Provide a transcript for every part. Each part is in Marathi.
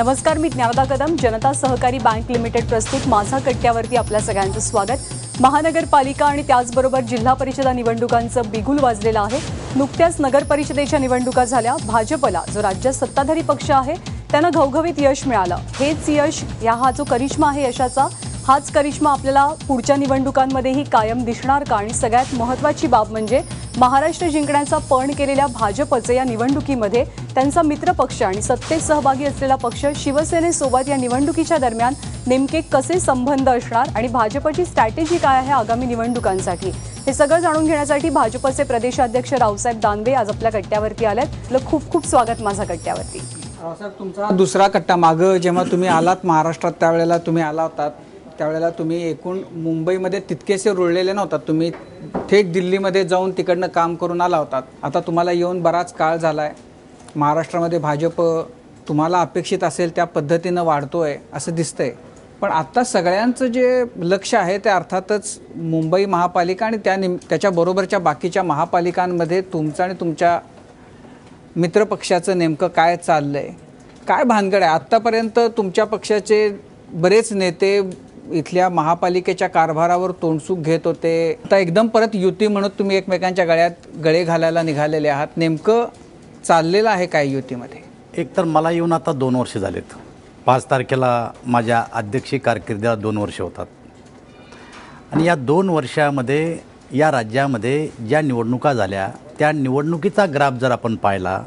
नमस्कार, मी ज्ञानदा कदम. जनता सहकारी बँक लिमिटेड प्रस्तुत माझा कट्ट्यावरती आपल्या सगळ्यांचं स्वागत. महानगरपालिका आणि त्याचबरोबर जिल्हा परिषदा निवडणुकांचं बिगुल वाजलेलं आहे. नुकत्याच नगर परिषदेच्या निवडणुका झाल्या. भाजपला, जो राज्यात सत्ताधारी पक्ष आहे, त्यांना घवघवीत यश मिळालं. हेच यश, हा जो करिश्मा आहे यशाचा, हाच करिश्मा आपल्याला पुढच्या निवडणुकांमध्येही कायम दिसणार का? आणि सगळ्यात महत्त्वाची बाब म्हणजे महाराष्ट्र जिंकण्याचा पण केलेल्या भाजपचे या निवडणुकीमध्ये त्यांचा मित्रपक्ष आणि सत्तेत सहभागी असलेला पक्ष शिवसेनेसोबत या निवडणुकीच्या दरम्यान नेमके कसे संबंध असणार आणि भाजपची स्ट्रॅटेजी काय आहे आगामी निवडणुकांसाठी, हे सगळं जाणून घेण्यासाठी भाजपचे प्रदेशाध्यक्ष रावसाहेब दानवे आज आपल्या कट्ट्यावरती आलेत. खूप खूप स्वागत माझा कट्ट्यावरती. रावसाहेब, तुमचा दुसरा कट्टा मागं जेव्हा तुम्ही आलात महाराष्ट्रात त्यावेळेला तुम्ही आला होतात, त्यावेळेला तुम्ही एकूण मुंबईमध्ये तितकेसे रुळलेले नव्हतात. तुम्ही थेट दिल्लीमध्ये जाऊन तिकडनं काम करून आला होतात. आता तुम्हाला येऊन बराच काळ झाला आहे. महाराष्ट्रामध्ये भाजप तुम्हाला अपेक्षित असेल त्या पद्धतीनं वाढतोय असं दिसतंय. पण आत्ता सगळ्यांचं जे लक्ष आहे ते अर्थातच मुंबई महापालिका आणि त्याच्याबरोबरच्या बाकीच्या महापालिकांमध्ये तुमचं आणि तुमच्या मित्रपक्षाचं नेमकं काय चाललं आहे, काय भानगड आहे? आत्तापर्यंत तुमच्या पक्षाचे बरेच नेते इथल्या महापालिकेच्या कारभारावर तोंडसूक घेत होते. आता एकदम परत युती म्हणून तुम्ही एकमेकांच्या गळ्यात गळे घालायला निघालेले आहात. नेमकं चाललेलं आहे काय युतीमध्ये? एकतर मला येऊन आता 2 वर्ष झालेत. 5 तारखेला माझ्या अध्यक्षीय कारकिर्दीला 2 वर्ष होतात. आणि या 2 वर्षामध्ये या राज्यामध्ये ज्या निवडणुका झाल्या त्या निवडणुकीचा ग्राफ जर आपण पाहिला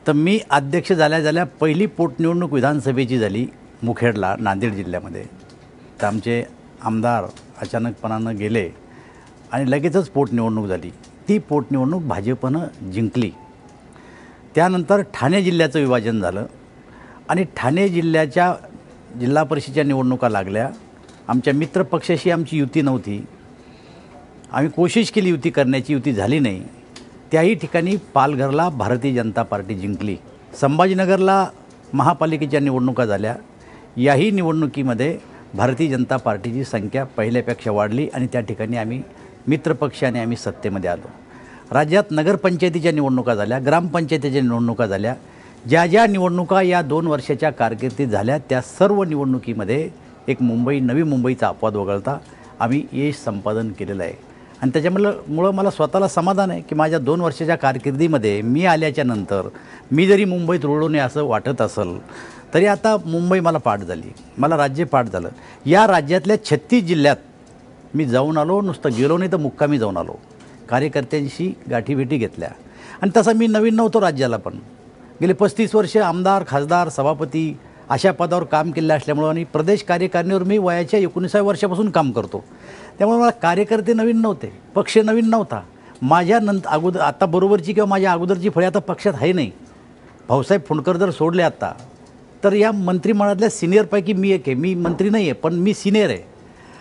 तर मी अध्यक्ष झाल्या पहिली पोटनिवडणूक विधानसभेची झाली मुखेडला, नांदेड जिल्ह्यामध्ये. तर आमचे आमदार अचानकपणानं गेले आणि लगेचच पोटनिवडणूक झाली. ती पोटनिवडणूक भाजपनं जिंकली. त्यानंतर ठाणे जिल्ह्याचं विभाजन झालं आणि ठाणे जिल्ह्याच्या जिल्हा परिषदेच्या निवडणुका लागल्या. आमच्या मित्रपक्षाशी आमची युती नव्हती. आम्ही कोशिश केली युती करण्याची, युती झाली नाही. त्याही ठिकाणी पालघरला भारतीय जनता पार्टी जिंकली. संभाजीनगरला महापालिकेच्या निवडणुका झाल्या. याही निवडणुकीमध्ये भारतीय जनता पार्टीची संख्या पहिल्यापेक्षा वाढली आणि त्या ठिकाणी आम्ही मित्रपक्षाने आम्ही सत्तेमध्ये आलो. राज्यात नगरपंचायतीच्या निवडणुका झाल्या, ग्रामपंचायतीच्या निवडणुका झाल्या. ज्या ज्या निवडणुका या 2 वर्षाच्या कारकिर्दीत झाल्या त्या सर्व निवडणुकीमध्ये एक नवी मुंबईचा अपवाद वगळता आम्ही यश संपादन केलेलं आहे. आणि त्याच्यामुळं मला स्वतःला समाधान आहे की माझ्या 2 वर्षाच्या कारकिर्दीमध्ये मी आल्याच्या नंतर मी जरी मुंबईत रुळलो नाही असं वाटत असेल तरी आता मुंबई मला पाठ झाली, मला राज्य पाठ झालं. या राज्यातल्या 36 जिल्ह्यात मी जाऊन आलो. नुसतं गेलो नाही तर मुक्कामी जाऊन आलो. कार्यकर्त्यांशी गाठीभेटी घेतल्या. आणि तसा मी नवीन नव्हतो राज्याला. पण गेले 35 वर्ष आमदार, खासदार, सभापती अशा पदावर काम केलं असल्यामुळं आणि प्रदेश कार्यकारिणीवर मी वयाच्या 19व्या वर्षापासून काम करतो. त्यामुळे मला कार्यकर्ते नवीन नव्हते, पक्ष नवीन नव्हता. माझ्या अगोदर आता बरोबरची किंवा माझ्या अगोदरची फळी आता पक्षात आहे नाही. भाऊसाहेब फुंडकर जर सोडले आत्ता तर या मंत्रिमंडळातल्या सिनियरपैकी मी एक आहे. मी मंत्री नाही आहे पण मी सिनियर आहे.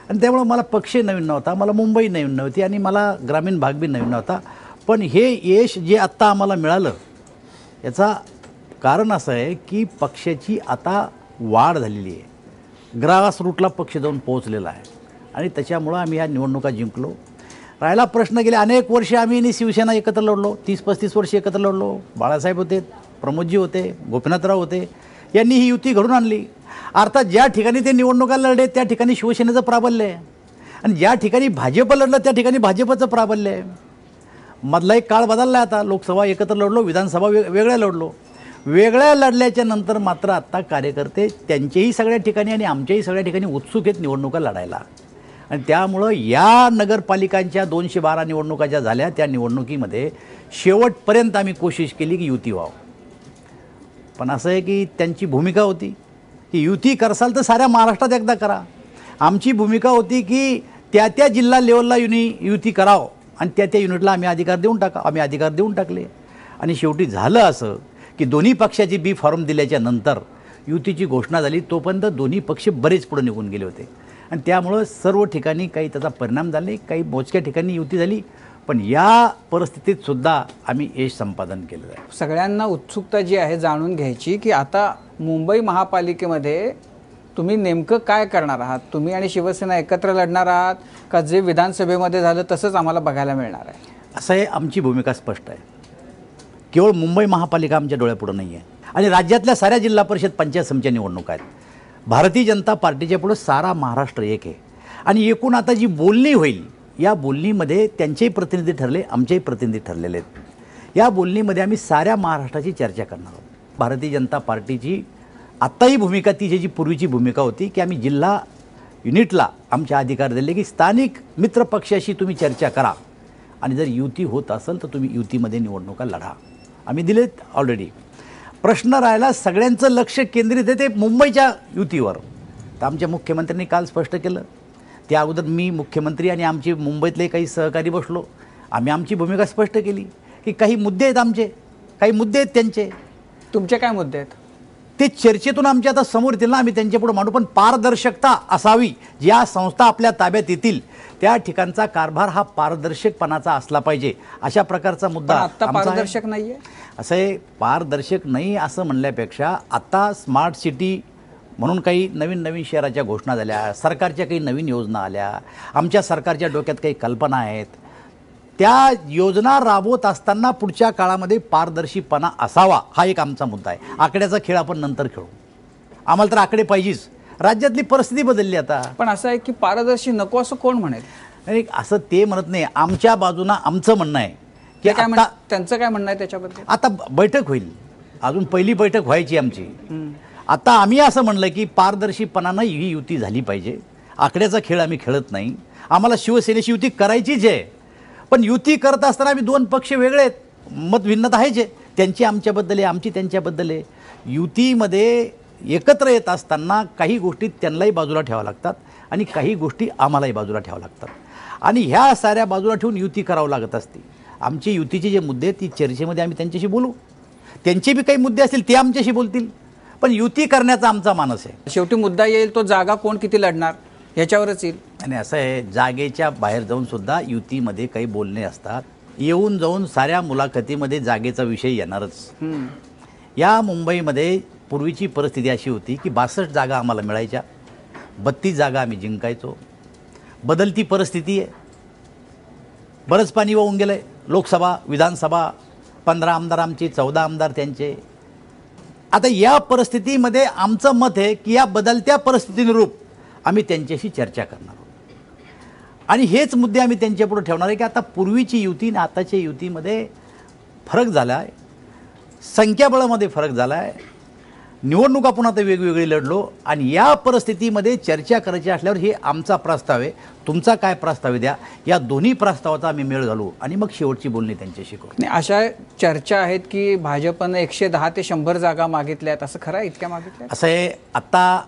आणि त्यामुळं मला पक्ष नवीन नव्हता, मला मुंबई नवीन नव्हती आणि मला ग्रामीण भाग बी नवीन नव्हता. पण हे यश जे आत्ता आम्हाला मिळालं याचा कारण असं आहे की पक्षाची आता वाढ झालेली आहे. ग्रास रूटला पक्ष जाऊन पोहोचलेला आहे आणि त्याच्यामुळं आम्ही या निवडणुका जिंकलो. राहिला प्रश्न, गेले अनेक वर्ष आम्ही शिवसेना एकत्र लढलो, 30-35 वर्ष एकत्र लढलो. बाळासाहेब होते, प्रमोदजी होते, गोपीनाथराव होते, यांनी ही युती घडून आणली. अर्थात ज्या ठिकाणी ते निवडणुका लढले त्या ठिकाणी शिवसेनेचं प्राबल्य आहे आणि ज्या ठिकाणी भाजप लढलं त्या ठिकाणी भाजपचं प्राबल्य आहे. मधला एक काळ बदलला आहे. आता लोकसभा एकत्र लढलो, विधानसभा वेगळ्या लढलो. वेगळ्या लढल्याच्या नंतर मात्र आत्ता कार्यकर्ते त्यांच्याही सगळ्या ठिकाणी आणि आमच्याही सगळ्या ठिकाणी उत्सुक आहेत निवडणुका लढायला. आणि त्यामुळं या नगरपालिकांच्या 212 निवडणुका ज्या झाल्या त्या निवडणुकीमध्ये शेवटपर्यंत आम्ही कोशिश केली की युती व्हावं. पण असं आहे की त्यांची भूमिका होती की युती करसाल तर साऱ्या महाराष्ट्रात एकदा करा. आमची भूमिका होती की त्या जिल्हा लेवलला युती करावं आणि त्या युनिटला आम्ही अधिकार देऊन टाकले. आणि शेवटी झालं असं की दोन्ही पक्षाची बी फॉर्म दिल्याच्या नंतर युतीची घोषणा झाली. तोपर्यंत दोन्ही पक्ष बरेच पुढे निघून गेले होते आणि त्यामुळं सर्व ठिकाणी काही त्याचा परिणाम झाले, काही मोजक्या ठिकाणी युती झाली. पण या परिस्थितीत सुद्धा आम्ही यश संपादन केलं आहे. सगळ्यांना उत्सुकता जी आहे जाणून घ्यायची की आता मुंबई महापालिकेमध्ये तुम्ही नेमकं काय करणार आहात? तुम्ही आणि शिवसेना एकत्र लढणार आहात का जे विधानसभेमध्ये झालं तसंच आम्हाला बघायला मिळणार आहे? असं आहे, आमची भूमिका स्पष्ट आहे. केवळ मुंबई महापालिका आमच्या डोळ्यापुढे नाही आहे. आणि राज्यातल्या साऱ्या जिल्हा परिषद पंचायत समित्या निवडणुका आहेत. भारतीय जनता पार्टीच्या पुढे सारा महाराष्ट्र एक आहे. आणि एकूण आता जी बोलणी होईल, या बोलणीमध्ये त्यांचेही प्रतिनिधी ठरले, आमचेही प्रतिनिधी ठरलेले आहेत. या बोलणीमध्ये आम्ही साऱ्या महाराष्ट्राची चर्चा करणार आहोत. भारतीय जनता पार्टीची आत्ताही भूमिका ती जी पूर्वीची भूमिका होती की आम्ही जिल्हा युनिटला आमचे अधिकार दिले की स्थानिक मित्र पक्षाशी तुम्ही चर्चा करा आणि जर युती होत असेल तर तुम्ही युतीमध्ये निवडणुका लढा. आम्ही दिलेत ऑलरेडी. प्रश्न राहिला सगळ्यांचं लक्ष केंद्रित आहे ते मुंबईच्या युतीवर. तर आमच्या मुख्यमंत्र्यांनी काल स्पष्ट केलं. त्या अगोदर मी मुख्यमंत्री आणि आमचे मुंबईतले काही सहकारी बसलो. आम्ही आमची भूमिका स्पष्ट केली की काही मुद्दे आहेत आमचे, काही मुद्दे आहेत त्यांचे. तुमचे काय मुद्दे आहेत ते चर्चेतून आमच्या आता समोर येतील ना, आम्ही त्यांच्यापुढे मांडू. पण पारदर्शकता असावी. ज्या संस्था आपल्या ताब्यात येतील त्या ठिकाणचा कारभार हा पारदर्शकपणाचा असला पाहिजे, अशा प्रकारचा मुद्दा आता आमचा आहे. पारदर्शक नाहीये. असं आहे, पारदर्शक नाही असं म्हणल्यापेक्षा आता स्मार्ट सिटी म्हणून काही नवीन नवीन शहराच्या घोषणा झाल्या, सरकारच्या काही नवीन योजना आल्या, आमच्या सरकारच्या डोक्यात काही कल्पना आहेत. त्या योजना राबवत असताना पुढच्या काळामध्ये पारदर्शीपणा असावा हा एक आमचा मुद्दा आहे. आकड्याचा खेळ आपण नंतर खेळू. आम्हाला तर आकडे पाहिजेच. राज्यातली परिस्थिती बदलली आता. पण असं आहे की पारदर्शी नको असं कोण म्हणेल? नाही, असं ते म्हणत नाही. आमच्या बाजूनं आमचं म्हणणं आहे की ते काय आता त्यांचं काय म्हणणं आहे त्याच्याबद्दल? आता बैठक होईल. अजून पहिली बैठक व्हायची आमची. आता आम्ही असं म्हणलं की पारदर्शीपणानं ही युती झाली पाहिजे. आकड्याचा खेळ आम्ही खेळत नाही. आम्हाला शिवसेनेशी युती करायचीच आहे. पण युती करत असताना आम्ही दोन पक्ष वेगळे आहेत, मतभिन्नता आहेच आहे. त्यांची आमच्याबद्दल आहे, आमची त्यांच्याबद्दल आहे. युतीमध्ये एकत्र येत असताना काही गोष्टी त्यांनाही बाजूला ठेवाव्या लागतात आणि काही गोष्टी आम्हालाही बाजूला ठेवाव्या लागतात. आणि ह्या साऱ्या बाजूला ठेवून युती करावं लागत असते. आमची युतीचे जे मुद्दे आहेत ती चर्चेमध्ये आम्ही त्यांच्याशी बोलू. त्यांचे बी काही मुद्दे असतील ते आमच्याशी बोलतील. पण युती करण्याचा आमचा मानस आहे. शेवटी मुद्दा येईल तो जागा कोण किती लढणार ह्याच्यावरच येईल. आणि असं आहे, जागेच्या बाहेर जाऊन सुद्धा युतीमध्ये काही बोलणे असतात. येऊन जाऊन साऱ्या मुलाखतीमध्ये जागेचा विषय येणारच. या मुंबईमध्ये पूर्वीची परिस्थिती अशी होती की 62 जागा आम्हाला मिळायच्या, 32 जागा आम्ही जिंकायचो. बदलती परिस्थिती आहे. बरंच पाणी वाहून गेलं आहे. लोकसभा, विधानसभा, 15 आमदार आमचे, 14 आमदार त्यांचे. आता या परिस्थितीमध्ये आमचं मत आहे की या बदलत्या परिस्थितीनुरूप आम्ही त्यांच्याशी चर्चा करणार आहोत. आणि हेच मुद्दे आम्ही त्यांच्यापुढे ठेवणार आहे की आता पूर्वीची युती आणि आताच्या युतीमध्ये फरक झाला आहे. संख्याबळामध्ये फरक झाला आहे. निवडणुका पुन्हा तर वेगवेगळी लढलो आणि या परिस्थितीमध्ये चर्चा करायची असल्यावर हे आमचा प्रस्ताव आहे, तुमचा काय प्रस्ताव द्या. या दोन्ही प्रस्तावाचा आम्ही मेळ घालू आणि मग शेवटची बोलणी त्यांच्याशी करू. नाही, अशा चर्चा आहेत की भाजपनं 110 ते 100 जागा मागितल्या आहेत. असं खरं आहे? इतक्या मागितल्या? असं आहे, आता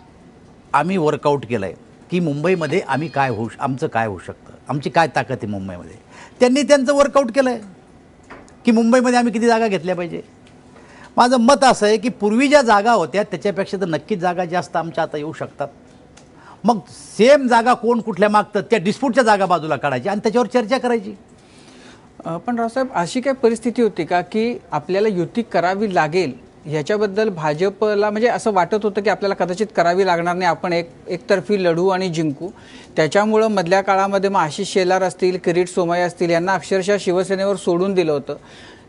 आम्ही वर्कआउट केलं आहे की मुंबईमध्ये आम्ही आमचं काय होऊ शकतं, आमची काय ताकद आहे मुंबईमध्ये. त्यांनी त्यांचं वर्कआउट केलं आहे की मुंबईमध्ये आम्ही किती जागा घेतल्या पाहिजे. माझं मत असं आहे की पूर्वी ज्या जागा होत्या त्याच्यापेक्षा तर नक्कीच जागा जास्त आमच्या आता येऊ शकतात. मग सेम जागा कोण कुठल्या मागतं त्या डिस्प्यूटच्या जागा बाजूला काढायची आणि त्याच्यावर चर्चा करायची. पण रावसाहेब, अशी काय परिस्थिती होती का की आपल्याला युती करावी लागेल ह्याच्याबद्दल भाजपला म्हणजे असं वाटत होतं की आपल्याला कदाचित करावी लागणार नाही, आपण एकतर्फी लढू आणि जिंकू. त्याच्यामुळं मधल्या काळामध्ये मग आशिष शेलार असतील, किरीट सोमय्या असतील यांना अक्षरशः शिवसेनेवर सोडून दिलं होतं.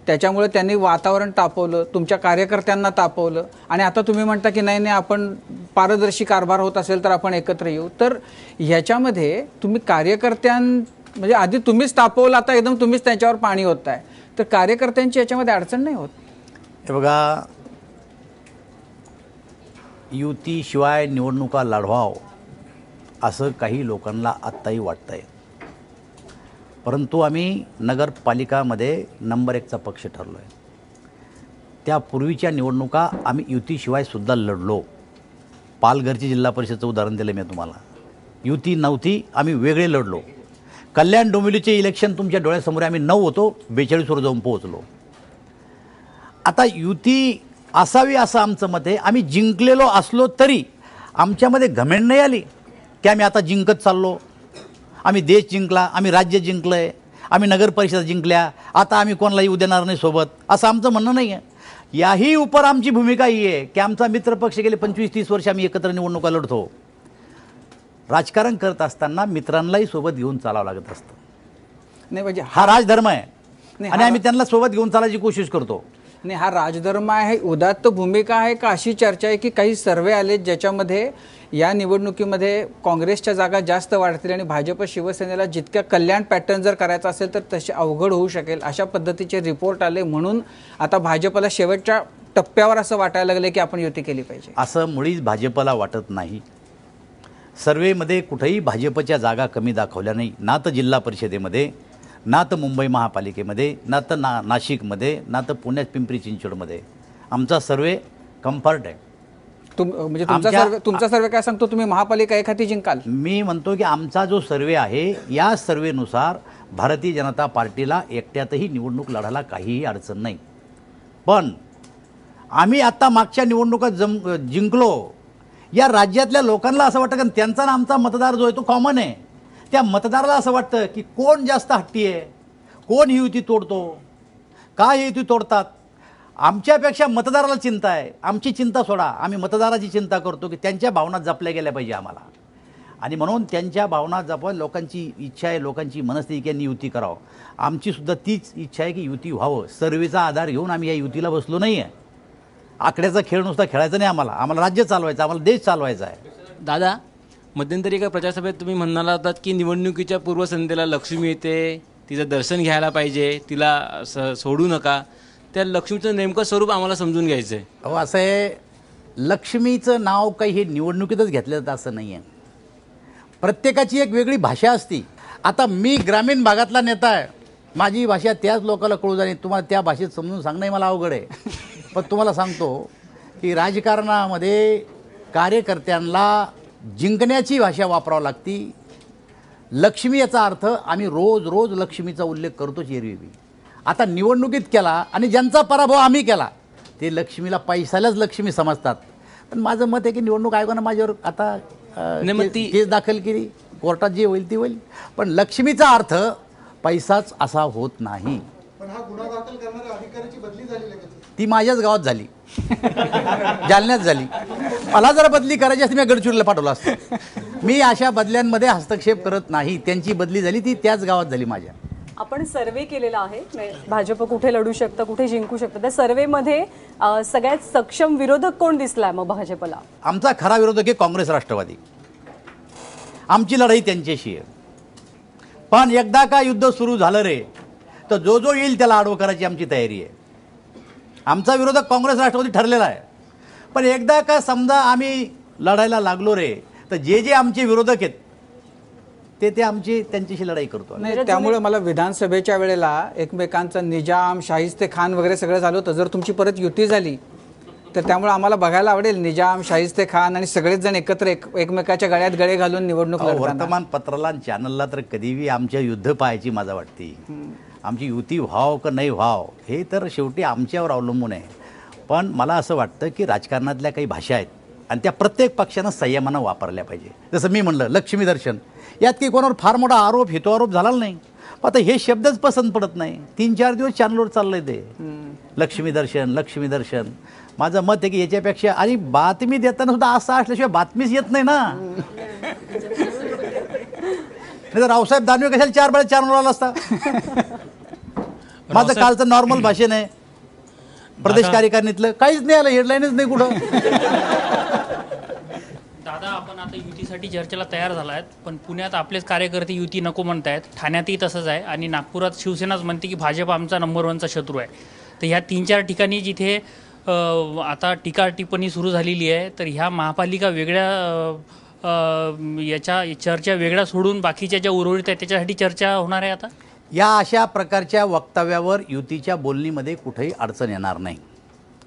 त्याच्यामुळे त्यांनी वातावरण तापवलं, तुमच्या कार्यकर्त्यांना तापवलं आणि आता तुम्ही म्हणता की नाही नाही आपण पारदर्शी कारभार होत असेल तर आपण एकत्र येऊ. तर ह्याच्यामध्ये तुम्ही म्हणजे आधी तुम्हीच तापवलं, आता एकदम तुम्हीच त्यांच्यावर पाणी होताय, तर कार्यकर्त्यांची याच्यामध्ये अडचण नाही होत? हे बघा, युतीशिवाय निवडणुका लढवाव असं काही लोकांना आत्ताही वाटतंय. परंतु आम्ही नगरपालिकामध्ये नंबर 1चा पक्ष ठरलो आहे. त्या पूर्वीच्या निवडणुका आम्ही युतीशिवाय सुद्धा लढलो. पालघरची जिल्हा परिषदचं उदाहरण दिलं मी तुम्हाला. युती नव्हती, आम्ही वेगळे लढलो. कल्याण डोंबिवलीचे इलेक्शन तुमच्या डोळ्यासमोर आम्ही 9 होतो, 42वर जाऊन पोहोचलो. आता युती असावी असं आमचं मत आहे. आम्ही जिंकलेलो असलो तरी आमच्यामध्ये घमेंड नाही आली की आम्ही आता जिंकत चाललो, आम्ही देश जिंकला, आम्ही राज्य जिंकलं आहे, आम्ही नगरपरिषद जिंकल्या, आता आम्ही कोणाला येऊ देणार नाही सोबत, असं आमचं म्हणणं नाही आहे. याही उपर आमची भूमिका ही आहे की आमचा मित्रपक्ष गेले 25-30 वर्ष आम्ही एकत्र निवडणुका लढतो. राजकारण करत असताना मित्रांनाही सोबत घेऊन चालावं लागत असतं. नाही म्हणजे हा राजधर्म आहे आणि आम्ही त्यांना सोबत घेऊन चालायची कोशिश करतो. नाही, हा राजधर्म आहे, उदात्त भूमिका आहे का अशी चर्चा आहे की काही सर्वे आले ज्याच्यामध्ये या निवडणुकीमध्ये काँग्रेसच्या जागा जास्त वाढतील आणि भाजप शिवसेनेला जितक्या कल्याण पॅटर्न जर करायचा असेल तर तसे अवघड होऊ शकेल अशा पद्धतीचे रिपोर्ट आले, म्हणून आता भाजपला शेवटच्या टप्प्यावर असं वाटायला लागलं की आपण युती केली पाहिजे? असं मुळीच भाजपला वाटत नाही. सर्वेमध्ये कुठेही भाजपच्या जागा कमी दाखवल्या नाही, ना तर जिल्हा परिषदेमध्ये, ना तर मुंबई महापालिकेमध्ये, ना तर नाशिकमध्ये, ना तर पुण्यात पिंपरी चिंचवडमध्ये. आमचा सर्वे कम्फर्ट आहे. म्हणजे तुमचा सर्वे काय सांगतो? तुम्ही महापालिका एखादी जिंकाल? मी म्हणतो की आमचा जो सर्वे आहे या सर्वेनुसार भारतीय जनता पार्टीला एकट्यातही निवडणूक लढायला काहीही अडचण नाही. पण आम्ही आता मागच्या निवडणुका जिंकलो, या राज्यातल्या लोकांना असं वाटतं की त्यांचा आणि आमचा मतदार जो आहे तो कॉमन आहे. त्या मतदाराला असं वाटतं की कोण जास्त हट्टी आहे, कोण ही युती तोडतो, का ही युती तोडतात. आमच्यापेक्षा मतदाराला चिंता आहे. आमची चिंता सोडा, आम्ही मतदाराची चिंता करतो की त्यांच्या भावना जपल्या गेल्या पाहिजे आम्हाला. आणि म्हणून त्यांच्या भावना जपवा, लोकांची इच्छा आहे, लोकांची मनस्थिती यांनी युती करावं. आमचीसुद्धा तीच इच्छा आहे की युती व्हावं. सर्वेचा आधार घेऊन आम्ही या युतीला बसलो नाही आहे. आकड्याचा खेळ नुसता खेळायचा नाही आम्हाला. आम्हाला राज्य चालवायचं, आम्हाला देश चालवायचा आहे. दादा, मध्यंतरी एका प्रचारसभेत तुम्ही म्हणाला होतात की निवडणुकीच्या पूर्वसंध्येला लक्ष्मी येते, तिचं दर्शन घ्यायला पाहिजे, तिला सोडू नका. त्या लक्ष्मीचं नेमकं स्वरूप आम्हाला समजून घ्यायचं आहे. अहो, असं आहे, लक्ष्मीचं नाव काही हे निवडणुकीतच घेतलं जातं असं नाही आहे. प्रत्येकाची एक वेगळी भाषा असते. आता मी ग्रामीण भागातला नेता आहे, माझी भाषा त्याच लोकांना कळू जाणे, तुम्हाला त्या भाषेत समजून सांगणं मला अवघड आहे. पण तुम्हाला सांगतो की राजकारणामध्ये कार्यकर्त्यांना जिंकण्याची भाषा वापरावी लागती. लक्ष्मी याचा अर्थ आम्ही रोज रोज लक्ष्मीचा उल्लेख करतोच एरवी. आता निवडणुकीत केला आणि ज्यांचा पराभव आम्ही केला ते लक्ष्मीला पैशालाच लक्ष्मी समजतात. पण माझं मत आहे की निवडणूक आयोगानं माझ्यावर आता केस दाखल केली, कोर्टात जे होईल ती होईल. पण लक्ष्मीचा अर्थ पैसाच असा होत नाही. पण हा गुन्हा दाखल करणाऱ्या अधिकाऱ्याची बदली झाली लगेच? ती माझ्याच गावात झाली, जालन्यात झाली. मला जर बदली करायची असती मी गडचिरोलीला पाठवलं असतं. मी अशा बदल्यांमध्ये हस्तक्षेप करत नाही. त्यांची बदली झाली ती त्याच गावात झाली माझ्या. आपण सर्वे केलेला आहे, भाजप कुठे लढू शकतं, कुठे जिंकू शकतं. त्या सर्वेमध्ये सगळ्यात सक्षम विरोधक कोण दिसलाय मग भाजपला? आमचा खरा विरोधक आहे काँग्रेस राष्ट्रवादी. आमची लढाई त्यांच्याशी आहे. पण एकदा का युद्ध सुरू झालं रे तर जो जो येईल त्याला आडवं करायची आमची तयारी आहे. आमचा विरोधक काँग्रेस राष्ट्रवादी ठरलेला आहे. पण एकदा का समजा आम्ही लढायला लागलो रे तर जे जे आमचे विरोधक आहेत ते आमची त्यांच्याशी लढाई करतो. नाही, त्यामुळे मला विधानसभेच्या वेळेला एकमेकांचा निजाम, शाहिस्ते खान वगैरे सगळं झालं होतं. जर तुमची परत युती झाली तर त्यामुळे आम्हाला बघायला आवडेल निजाम, शाहिस्ते खान आणि सगळेच जण एकत्र एकमेकाच्या गळ्यात गळे घालून निवडणूक लढताना. वर्तमानपत्राला आणि चॅनलला तर कधीही आमच्या युद्ध पाहायची माझा वाटते. आमची युती व्हाव का नाही व्हाव हे तर शेवटी आमच्यावर अवलंबून आहे. पण मला असं वाटतं की राजकारणातल्या काही भाषा आहेत आणि त्या प्रत्येक पक्षानं संयमानं वापरल्या पाहिजे. जसं मी म्हणलं लक्ष्मी दर्शन, यात काही कोणावर फार मोठा आरोप हितोआरोप झाला नाही. आता हे शब्दच पसंत पडत नाही. 3-4 दिवस चॅनलवर चाललंय ते लक्ष्मी दर्शन, लक्ष्मी दर्शन. माझं मत आहे की याच्यापेक्षा आणि बातमी देताना सुद्धा असं असल्याशिवाय बातमीच येत नाही ना. नाही तर रावसाहेब दानवे कशाला 4 वेळा चॅनलवर आला असता. माझं कालचं नॉर्मल भाषण आहे प्रदेश कार्यकारिणीतलं, काहीच नाही आलं, हेडलाईनच नाही कुठं. दादा, आपण आता युतीसाठी चर्चेला तयार झाला आहेत, पण पुण्यात आपलेच कार्यकर्ते युती नको म्हणतायत, ठाण्यातही तसंच आहे आणि नागपुरात शिवसेनाच म्हणते की भाजप आमचा नंबर 1चा शत्रू आहे. तर ह्या 3-4 ठिकाणी जिथे आता टीका टिप्पणी सुरू झालेली आहे, तर ह्या महापालिका वेगळ्या याच्या चर्चा वेगळ्या सोडून बाकीच्या ज्या उर्वरित आहेत त्याच्यासाठी चर्चा होणार आहे. आता या अशा प्रकारच्या वक्तव्यावर युतीच्या बोलणीमध्ये कुठेही अडचण येणार नाही.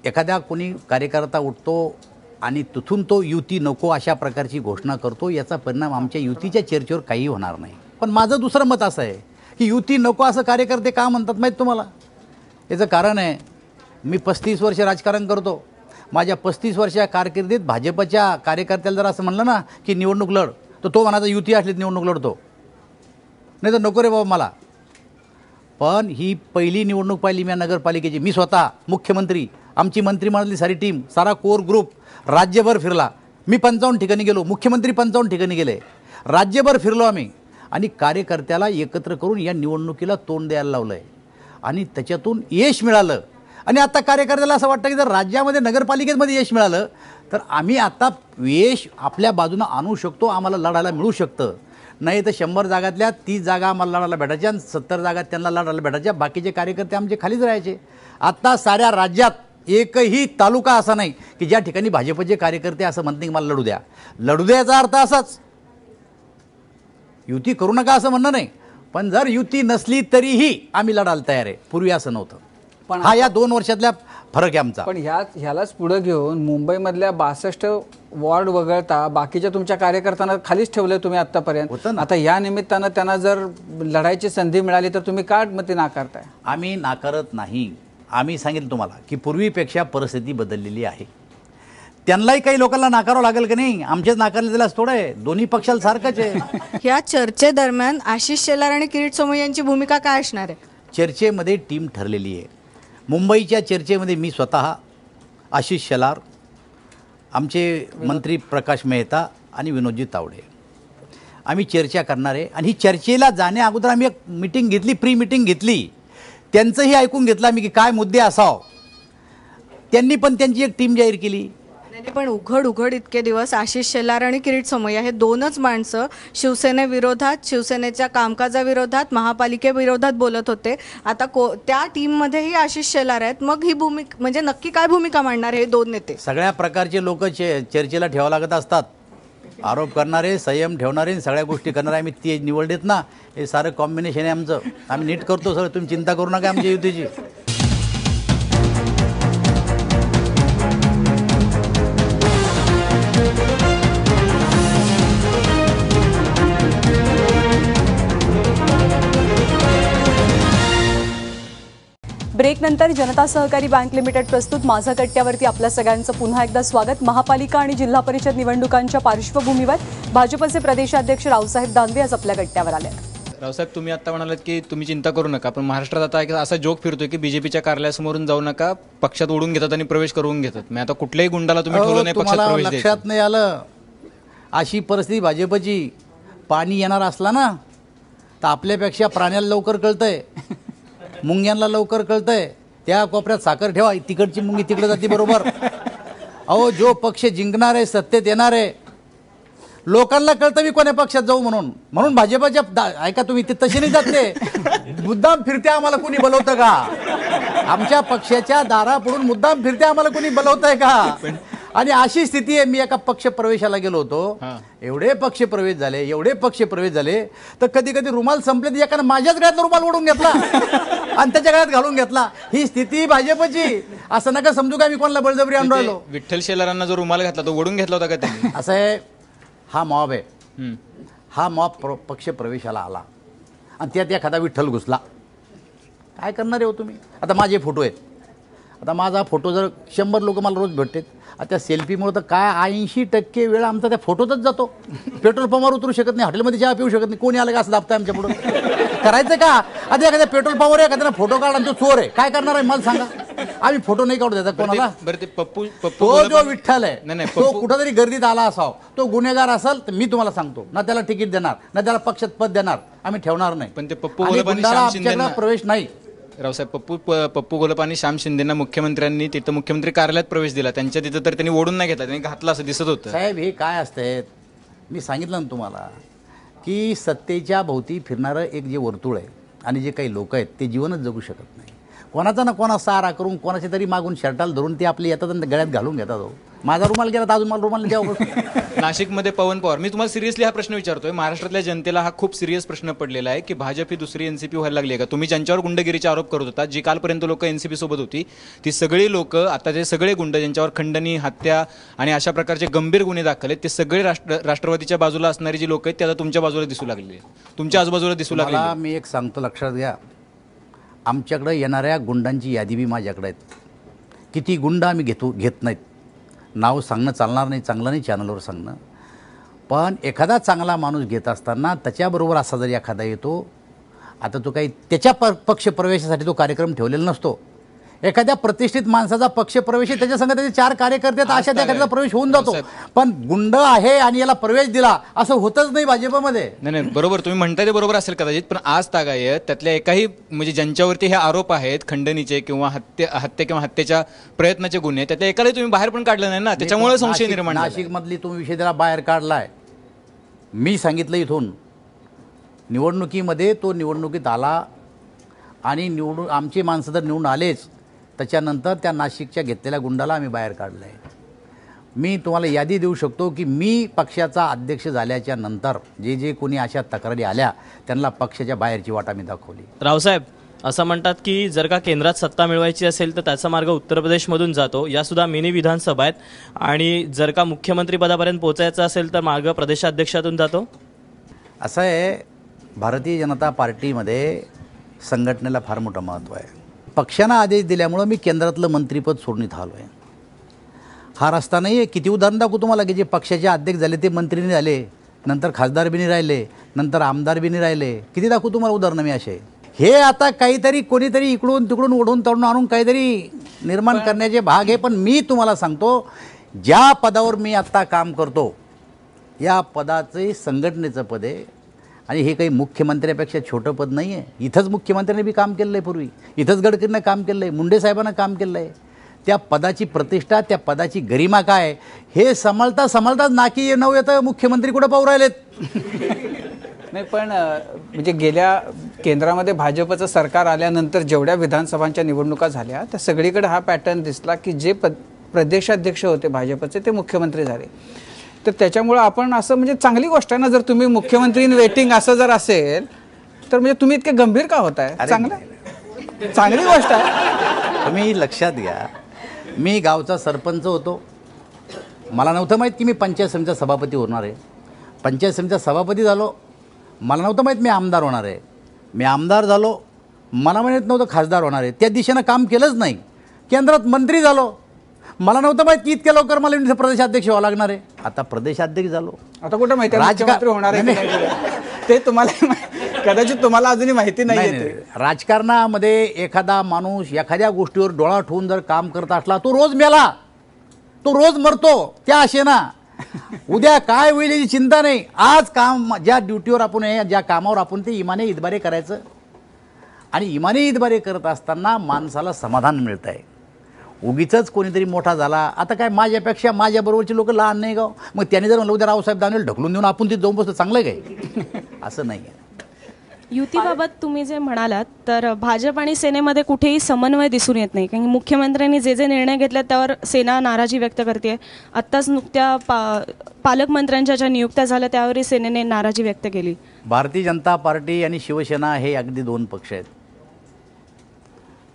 एखाद्या कोणी कार्यकर्ता उठतो आणि तिथून तो युती नको अशा प्रकारची घोषणा करतो, याचा परिणाम आमच्या युतीच्या चर्चेवर काही होणार नाही. पण माझं दुसरं मत असं आहे की युती नको असं कार्यकर्ते का म्हणतात माहीत तुम्हाला? याचं कारण आहे, मी 35 वर्ष राजकारण करतो. माझ्या 35 वर्षा कारकिर्दीत भाजपच्या कार्यकर्त्याला जर असं म्हणलं ना की निवडणूक लढ, तर तो म्हणायचा युती असली निवडणूक लढतो, नाही तर नको रे बाबा मला. पण ही पहिली निवडणूक पाहिली मी नगरपालिकेची. मी स्वतः मुख्यमंत्री, आमची मंत्रिमंडळातली सारी टीम, सारा कोर ग्रुप राज्यभर फिरला. मी 55 ठिकाणी गेलो, मुख्यमंत्री 55 ठिकाणी गेले, राज्यभर फिरलो आम्ही आणि कार्यकर्त्याला एकत्र करून या निवडणुकीला तोंड द्यायला लावलं आहे आणि त्याच्यातून यश मिळालं. आणि आता कार्यकर्त्याला असं वाटतं की जर राज्यामध्ये नगरपालिकेमध्ये यश मिळालं तर आम्ही आता यश आपल्या बाजूनं आणू शकतो, आम्हाला लढायला मिळू शकतं. नाही तर 100 जागातल्या 30 जागा आम्हाला लढायला भेटायच्या आणि 70 जागा त्यांना लढायला भेटायच्या, बाकीचे कार्यकर्ते आमचे खालीच राहायचे. आता साऱ्या राज्यात एकही तालुका असा नाही की ज्या ठिकाणी भाजपचे कार्यकर्ते असं म्हणते की मला लढू द्या. लढू द्याचा अर्थ असाच, युती करू नका असं म्हणणं नाही, पण जर युती नसली तरीही आम्ही लढायला तयार आहे. पूर्वी असं नव्हतं. पण हा या 2 वर्षातल्या फरक आहे आमचा. पण ह्यालाच पुढे घेऊन मुंबईमधल्या 62 वॉर्ड वगळता बाकीच्या तुमच्या कार्यकर्त्यांना खालीच ठेवले तुम्ही आतापर्यंत. होतं ना. आता या निमित्तानं त्यांना जर लढायची संधी मिळाली तर तुम्ही का मग ते नाकारताय? आम्ही नाकारत नाही. आम्ही सांगितलं तुम्हाला की पूर्वीपेक्षा परिस्थिती बदललेली आहे. त्यांनाही काही लोकांना नाकारावं लागेल की नाही, आमचेच नाकारले त्यालाच थोडं आहे. दोन्ही पक्षाला सारखंच आहे. या चर्चेदरम्यान आशिष शेलार आणि किरीट सोमय्या यांची भूमिका काय असणार आहे? चर्चेमध्ये टीम ठरलेली आहे. मुंबईच्या चर्चेमध्ये मी स्वतः, आशिष शेलार, आमचे मंत्री प्रकाश मेहता आणि विनोदजी तावडे आम्ही चर्चा करणार आहे. आणि ही चर्चेला जाण्या अगोदर आम्ही एक मीटिंग घेतली, प्री मीटिंग घेतली. त्यांचंही ऐकून घेतलं आम्ही की काय मुद्दे असावं. त्यांनी पण त्यांची एक टीम जाहीर केली. नाही, पण उघड इतके दिवस आशिष शेलार आणि किरीट सोमय्या हे दोनच माणसं शिवसेनेविरोधात, शिवसेनेच्या कामकाजाविरोधात, महापालिकेविरोधात बोलत होते. आता त्या टीममध्येही आशिष शेलार आहेत. मग ही भूमिका म्हणजे नक्की काय भूमिका मांडणार हे दोन नेते? सगळ्या प्रकारचे लोक चर्चेला ठेवावं लागत असतात. आरोप करणारे, संयम ठेवणारे, सगळ्या गोष्टी करणारे आम्ही ते निवडलेत ना. हे सारं कॉम्बिनेशन आहे आमचं. आम्ही नीट करतो सगळं, तुम्ही चिंता करू नका आमच्या युतीची. ब्रेकनंतर जनता सहकारी बँक लिमिटेड प्रस्तुत माझा कट्ट्यावरती आपल्या सगळ्यांचं पुन्हा एकदा स्वागत. महापालिका आणि जिल्हा परिषद निवडणुकांच्या पार्श्वभूमीवर भाजपचे प्रदेशाध्यक्ष रावसाहेब दानवे आज आपल्या कट्ट्यावर आले. रावसाहेब, तुम्ही आता म्हणालात की तुम्ही चिंता करू नका, पण महाराष्ट्रात आता एक असा जोक फिरतोय की बीजेपीच्या कार्यालयासमोरून जाऊ नका, पक्षात ओढून घेतात आणि प्रवेश करून घेतात. मी आता कुठल्याही गुंडाला तुम्ही ठेवलं नाही पक्षात तुम्हाला प्रवेश द्यायचा. लक्षात नाही आलं, अशी परिस्थिती भाजपची. पाणी येणार असला ना तर आपल्यापेक्षा प्राण्याला लवकर कळतंय, मुंग्यांना लवकर कळतंय. त्या कोपऱ्यात साखर ठेवा, तिकडची मुंगी तिकडे जाते बरोबर. अहो, जो पक्ष जिंकणार आहे, सत्तेत येणार आहे, लोकांना कळतं मी कोण्या पक्षात जाऊ म्हणून. म्हणून भाजपच्या ऐका तुम्ही, ते तसे नाही जात, ते मुद्दाम फिरते. आम्हाला कोणी बोलवतं का? आमच्या पक्षाच्या दारापुढून मुद्दाम फिरते, आम्हाला कोणी बोलवतंय का? आणि अशी स्थिती आहे. मी एका पक्ष प्रवेशाला गेलो होतो, एवढे पक्ष प्रवेश झाले तर कधी कधी रुमाल संपले तर एकानं माझ्याच गळ्यातला रुमाल ओढून घेतला आणि त्याच्या गळ्यात घालून घेतला. ही स्थिती भाजपची. असं नका समजू का मी कोणाला बळजबरी आणून राहिलो. विठ्ठल शेलारांना जो रुमाल घातला तो ओढून घेतला होता का त्यांनी? असं आहे, हा मॉब आहे. हा मॉब पक्ष प्रवेशाला आला आणि त्यात एखादा विठ्ठल घुसला. काय करणार आहे हो तुम्ही? आता माझे फोटो आहेत. आता माझा फोटो जर 100 लोक मला रोज भेटतात, आता सेल्फीमुळे तर काय 80% वेळ आमचा त्या फोटोतच जातो. पेट्रोल पंपावर उतरू शकत नाही, हॉटेलमध्ये चहा पिऊ शकत नाही. कोणी आलं का असं दाबताय आमच्या पुढं? करायचं का? आता एखाद्या पेट्रोल पंपावर एखाद्या फोटो काढा, तो चोर आहे, काय करणार आहे मला सांगा? आम्ही फोटो नाही काढू देतात कोणाला. बरं, ते पप्पू तो जो विठ्ठल आहे, नाही, तो कुठेतरी गर्दीत आला असाव, तो गुन्हेगार असेल तर मी तुम्हाला सांगतो ना, त्याला तिकीट देणार ना, त्याला पक्षात पद देणार, आम्ही ठेवणार नाही. पण ते पप्पू आणि गोलप आणि गुंडाला श्याम शिंदेंना- आमच्याकडे प्रवेश नाही. रावसाहेब, पप्पू गोलप आणि श्याम शिंदेंना मुख्यमंत्र्यांनी तिथं मुख्यमंत्री कार्यालयात प्रवेश दिला, त्यांच्या तिथं तर त्यांनी ओढून नाही घेतला, त्यांनी घातला असं दिसत होतं. साहेब, हे काय असतंय, मी सांगितलं ना तुम्हाला की सत्तेच्या भोवती फिरणारं एक जे वर्तुळ आहे आणि जे काही लोक आहेत ते जीवनच जगू शकत नाही. कोणाचा ना कोणा सहारा करून, कोणाच्या तरी मागून शर्टाला धरून ते आपले येतात आणि गळ्यात घालून घेतात. हो, माझा रुमाल गेला तर अजून मला रुमाल द्यावं. नाशिकमध्ये पवन पवार, मी तुम्हाला सिरियसली हा प्रश्न विचारतोय, महाराष्ट्रातल्या जनतेला हा खूप सिरियस प्रश्न पडलेला आहे की भाजप ही दुसरी एनसीपी व्हायला लागली आहे का? तुम्ही ज्यांच्यावर गुंडगिरीचे आरोप करत होता, जी कालपर्यंत लोक एनसीपी सोबत होती, ती सगळी लोक आता जे सगळे गुंड ज्यांच्यावर खंडणी, हत्या आणि अशा प्रकारचे गंभीर गुन्हे दाखल आहेत, ते सगळे राष्ट्रवादीच्या बाजूला असणारी जी लोक आहेत ते आता तुमच्या बाजूला दिसू लागलेली, तुमच्या आजूबाजूला दिसू लागली. मी एक सांगतो, लक्षात घ्या, आमच्याकडे येणाऱ्या गुंडांची यादी बी माझ्याकडे आहेत. किती गुंड आम्ही घेत नाहीत. नाव सांगणं चालणार नाही, चांगलं नाही चॅनलवर सांगणं, पण एखादा चांगला माणूस घेत असताना त्याच्याबरोबर असा जरी एखादा येतो, आता तो काही त्याच्या पक्ष प्रवेशासाठी तो कार्यक्रम ठेवलेला नसतो. एखाद्या प्रतिष्ठित माणसाचा पक्ष प्रवेश आहे, त्याच्या संग त्याचे 4 कार्यकर्ते आहेत, अशा त्याचा प्रवेश होऊन जातो. पण गुंड आहे आणि याला प्रवेश दिला असं होतच नाही भाजपमध्ये. नाही, बरोबर तुम्ही म्हणताय ते बरोबर असेल कदाचित, पण आज तागायत त्यातल्या एकाही म्हणजे ज्यांच्यावरती हे आरोप आहेत खंडणीचे किंवा हत्या किंवा हत्येच्या प्रयत्नाचे गुन्हे, त्यातल्या एकालाही तुम्ही बाहेर पण काढलं नाही ना, त्याच्यामुळे संशय निर्माण झाला. नाशिकमधली तुम्ही विषय त्याला बाहेर काढलाय. मी सांगितलं इथून निवडणुकीमध्ये तो निवडणुकीत आला आणि निवडून आमची माणसं तर निवडून आलेच, त्याच्यानंतर त्या नाशिकच्या घेतलेल्या गुंडाला आम्ही बाहेर काढलं आहे. मी तुम्हाला यादी देऊ शकतो की मी पक्षाचा अध्यक्ष झाल्याच्या नंतर जे कोणी अशा तक्रारी आल्या त्यांना पक्षाच्या बाहेरची वाट आम्ही दाखवली. रावसाहेब असं म्हणतात की जर का केंद्रात सत्ता मिळवायची असेल तर त्याचा मार्ग उत्तर प्रदेशमधून जातो, यासुद्धा मिनी विधानसभा आहेत, आणि जर का मुख्यमंत्रीपदापर्यंत पोहोचायचं असेल तर मार्ग प्रदेशाध्यक्षातून जातो. असं आहे, भारतीय जनता पार्टीमध्ये संघटनेला फार मोठं महत्त्व आहे. पक्षानं आदेश दिल्यामुळं मी केंद्रातलं मंत्रिपद सोडून इथं आलो आहे. हा रस्ता नाही आहे. किती उदाहरण दाखवू तुम्हाला की जे पक्षाचे अध्यक्ष झाले ते मंत्री नाही झाले, नंतर खासदार बी नाही राहिले, नंतर आमदार बी नाही राहिले. किती दाखवू तुम्हाला उदाहरणं मी असे. हे आता काहीतरी कोणीतरी इकडून तिकडून ओढून तडून आणून काहीतरी निर्माण करण्याचे भाग आहे. पण मी तुम्हाला सांगतो, ज्या पदावर मी आत्ता काम करतो या पदाचे संघटनेचं पद आहे, आणि हे काही मुख्यमंत्र्यापेक्षा छोटं पद नाही आहे. इथंच मुख्यमंत्र्यांनी बी काम केलं आहे, पूर्वी इथंच गडकरीनं काम केलं आहे, मुंडे साहेबांना काम केलं आहे. त्या पदाची प्रतिष्ठा, त्या पदाची गरिमा काय हे समजताच नाकी नऊ येतं मुख्यमंत्री कुठं पाहू राहिलेत. नाही, पण म्हणजे गेल्या केंद्रामध्ये भाजपचं सरकार आल्यानंतर जेवढ्या विधानसभांच्या निवडणुका झाल्या त्या सगळीकडे हा पॅटर्न दिसला की जे प्रदेशाध्यक्ष होते भाजपचे ते मुख्यमंत्री झाले. तर त्याच्यामुळं आपण असं म्हणजे चांगली गोष्ट आहे ना, जर तुम्ही मुख्यमंत्री इन वेटिंग असं जर असेल तर म्हणजे तुम्ही इतके गंभीर का होताय. चांगली गोष्ट आहे. तुम्ही लक्षात घ्या, मी गावचा सरपंच होतो, मला नव्हतं माहीत की मी पंचायत समितीचा सभापती होणार आहे. पंचायत समितीचा सभापती झालो, मला नव्हतं माहीत मी आमदार होणार आहे. मी आमदार झालो, मला माहीत नव्हतं खासदार होणार आहे. त्या दिशेनं काम केलंच नाही. केंद्रात मंत्री झालो, मला नव्हतं माहीत की इतक्या लवकर मला इथे प्रदेशाध्यक्ष व्हावं लागणार आहे. आता प्रदेशाध्यक्ष झालो. आता कुठं माहिती राजकारणी होणार आहे ते तुम्हाला कदाचित तुम्हाला अजूनही माहिती नाही. राजकारणामध्ये एखादा माणूस एखाद्या गोष्टीवर डोळा ठेवून जर काम करत असला तो रोज मेला, तो रोज मरतो. त्या आशेना उद्या काय होईल याची चिंता नाही. आज काम ज्या ड्युटीवर आपण आहे, ज्या कामावर आपण ते इमाने इतबारे करायचं, आणि इमाने इतबारे करत असताना माणसाला समाधान मिळतं आहे. उगीच कोणीतरी मोठा झाला, आता काय माझ्यापेक्षा माझ्याबरोबरचे लोक लहान नाही गाव, मग त्याने जर म्हणलं उद्या रावसाहेब दानवेला ढकलून देऊन आपण तिथे जाऊन बसतो चांगलं काय, असं नाही आहे. युतीबाबत तुम्ही जे म्हणालात तर भाजप आणि सेनेमध्ये कुठेही समन्वय दिसून येत नाही, कारण मुख्यमंत्र्यांनी जे निर्णय घेतले त्यावर सेना नाराजी व्यक्त करते. आत्ताच नुकत्या पालकमंत्र्यांच्या ज्या नियुक्त्या झाल्या त्यावरही सेनेने नाराजी व्यक्त केली. भारतीय जनता पार्टी आणि शिवसेना हे अगदी 2 पक्ष आहेत.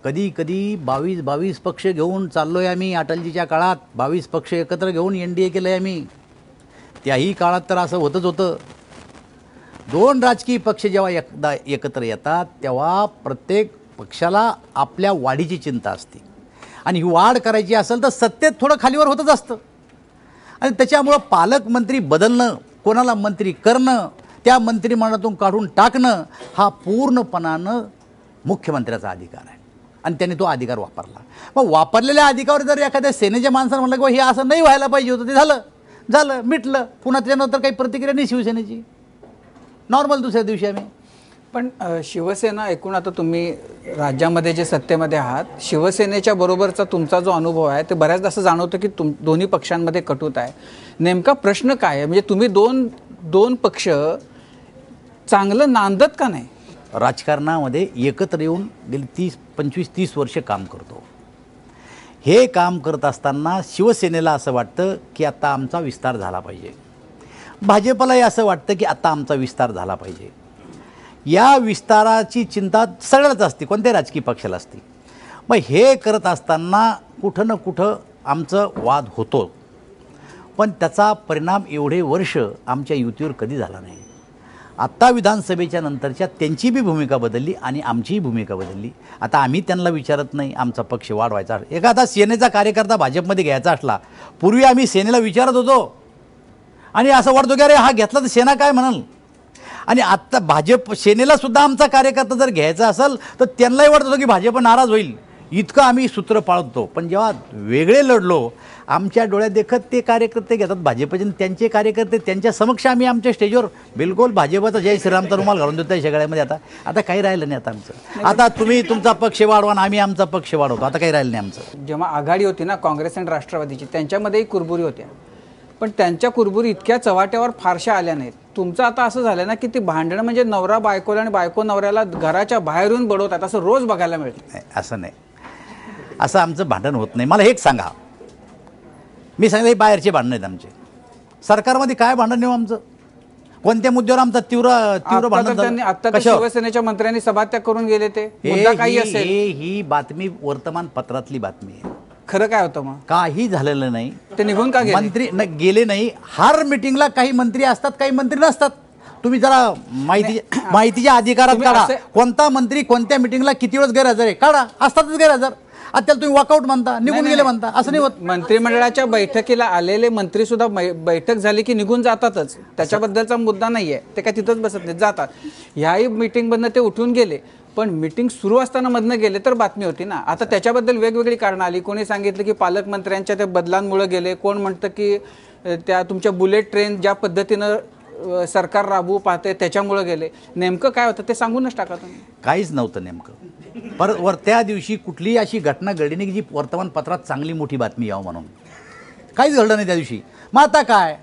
कधी कधी 22 पक्ष घेऊन चाललोय आम्ही. अटलजीच्या काळात 22 पक्ष एकत्र घेऊन NDA केलं आहे आम्ही. त्याही काळात तर असं होतच होतं. 2 राजकीय पक्ष जेव्हा एकदा एकत्र येतात तेव्हा प्रत्येक पक्षाला आपल्या वाढीची चिंता असते, आणि ही वाढ करायची असेल तर सत्तेत थोडं खालीवर होतच असतं. आणि त्याच्यामुळं पालकमंत्री बदलणं, कोणाला मंत्री करणं, त्या मंत्रिमंडळातून काढून टाकणं हा पूर्णपणानं मुख्यमंत्र्याचा अधिकार आहे, आणि त्यांनी तो अधिकार वापरला. मग वापरलेल्या अधिकावर जर एखाद्या सेनेच्या माणसानं म्हटलं की हे असं नाही व्हायला पाहिजे होतं, ते झालं मिटलं. पुन्हा त्याच्यानंतर काही प्रतिक्रिया नाही शिवसेनेची, नॉर्मल दुसऱ्या दिवशी आम्ही. पण शिवसेना एकूण आता तुम्ही राज्यामध्ये जे सत्तेमध्ये आहात, शिवसेनेच्या बरोबरचा तुमचा जो अनुभव आहे ते बऱ्याचदा असं जाणवतं की दोन्ही पक्षांमध्ये कटुता आहे. नेमका प्रश्न काय आहे? म्हणजे तुम्ही दोन पक्ष चांगलं नांदत का नाही? राजकारणामध्ये एकत्र येऊन गेली 25-30 वर्ष काम करतो. हे काम करत असताना शिवसेनेला असं वाटतं की आता आमचा विस्तार झाला पाहिजे, भाजपलाही असं वाटतं की आता आमचा विस्तार झाला पाहिजे. या विस्ताराची चिंता सगळ्याच असते, कोणत्या राजकीय पक्षाला असते. मग हे करत असताना कुठं ना कुठं आमचं वाद होतो, पण त्याचा परिणाम एवढे वर्ष आमच्या युतीवर कधी झाला नाही. आत्ता विधानसभेच्या नंतरच्या त्यांची बी भूमिका बदलली आणि आमचीही भूमिका बदलली. आता आम्ही त्यांना विचारत नाही आमचा पक्ष वाढवायचा. एखादा सेनेचा कार्यकर्ता भाजपमध्ये घ्यायचा असला, पूर्वी आम्ही सेनेला विचारत होतो आणि असं वाटतो की अरे हा घेतला तर सेना काय म्हणाल. आणि आत्ता भाजप सेनेला सुद्धा आमचा कार्यकर्ता जर घ्यायचा असेल तर त्यांनाही वाटत होतं की भाजप नाराज होईल. इतकं आम्ही सूत्र पाळतो. पण जेव्हा वेगळे लढलो, आमच्या डोळ्यात देखत ते कार्यकर्ते घेतात भाजपचे, त्यांचे कार्यकर्ते त्यांच्या समक्ष आम्ही आमच्या स्टेजवर बिलकुल भाजपचा जय श्रीरामचा रुमाल घालून देतो सगळ्यामध्ये. आता काही राहिलं नाही आता आमचं. आता तुम्ही तुमचा पक्ष वाढवा आणि आम्ही आमचा पक्ष वाढवतो. आता काही राहिलं नाही आमचं. जेव्हा आघाडी होती ना काँग्रेस आणि राष्ट्रवादीची, त्यांच्यामध्येही कुरबुरी होत्या, पण त्यांच्या कुरबुरी इतक्या चव्हाट्यावर फारशा आल्या नाहीत. तुमचं आता असं झालं ना की ती भांडणं म्हणजे नवरा बायकोला आणि बायको नवऱ्याला घराच्या बाहेरून बडवतात, असं रोज बघायला मिळतं. नाही, असं नाही, असं आमचं भांडण होत नाही. मला एक सांगा, मी सांगितलं हे बाहेरचे भांडण आहेत आमचे. सरकारमध्ये काय भांडण नाही आमचं? कोणत्या मुद्द्यावर आमचं तीव्र भांडण झालं? आता शिवसेनेच्या मंत्र्यांनी सभात्याग करून गेले, ते मुद्दा काही असेल. ही बातमी वर्तमानपत्रातली बातमी आहे. खरं काय होतं मग? काही झालेलं नाही. ते निघून का गेले? मंत्री गेले नाही. हर मिटिंगला काही मंत्री असतात, काही मंत्री नसतात. तुम्ही जरा माहितीच्या अधिकारात काढा, कोणता मंत्री कोणत्या मिटिंगला किती वेळेस गैरहजर आहे काढा. असतातच गैरहजर. आता तुम्ही वॉकआउट म्हणता, निघून गेले म्हणता, असं नाही होत. मंत्रिमंडळाच्या बैठकीला आलेले मंत्री सुद्धा बैठक झाली की निघून जातातच. त्याच्याबद्दलचा मुद्दा नाहीये, ते काय तिथंच बसत नाही, जातात. ह्याही मीटिंग मधनं ते उठून गेले, पण मीटिंग सुरू असताना मधनं गेले तर बातमी होती ना. आता त्याच्याबद्दल वेगवेगळी कारणं आली. कोणी सांगितलं की पालकमंत्र्यांच्या त्या बदलांमुळे गेले, कोण म्हणतं की त्या तुमच्या बुलेट ट्रेन ज्या पद्धतीनं सरकार राबवू पाहते त्याच्यामुळे गेले. नेमकं काय होतं ते सांगूनच टाका तुम्ही. काहीच नव्हतं नेमकं. पर त्या दिवशी कुठलीही अशी घटना घडली नाही की जी वर्तमानपत्रात चांगली मोठी बातमी यावं म्हणून. काहीच घडलं नाही त्या दिवशी. मग आता काय,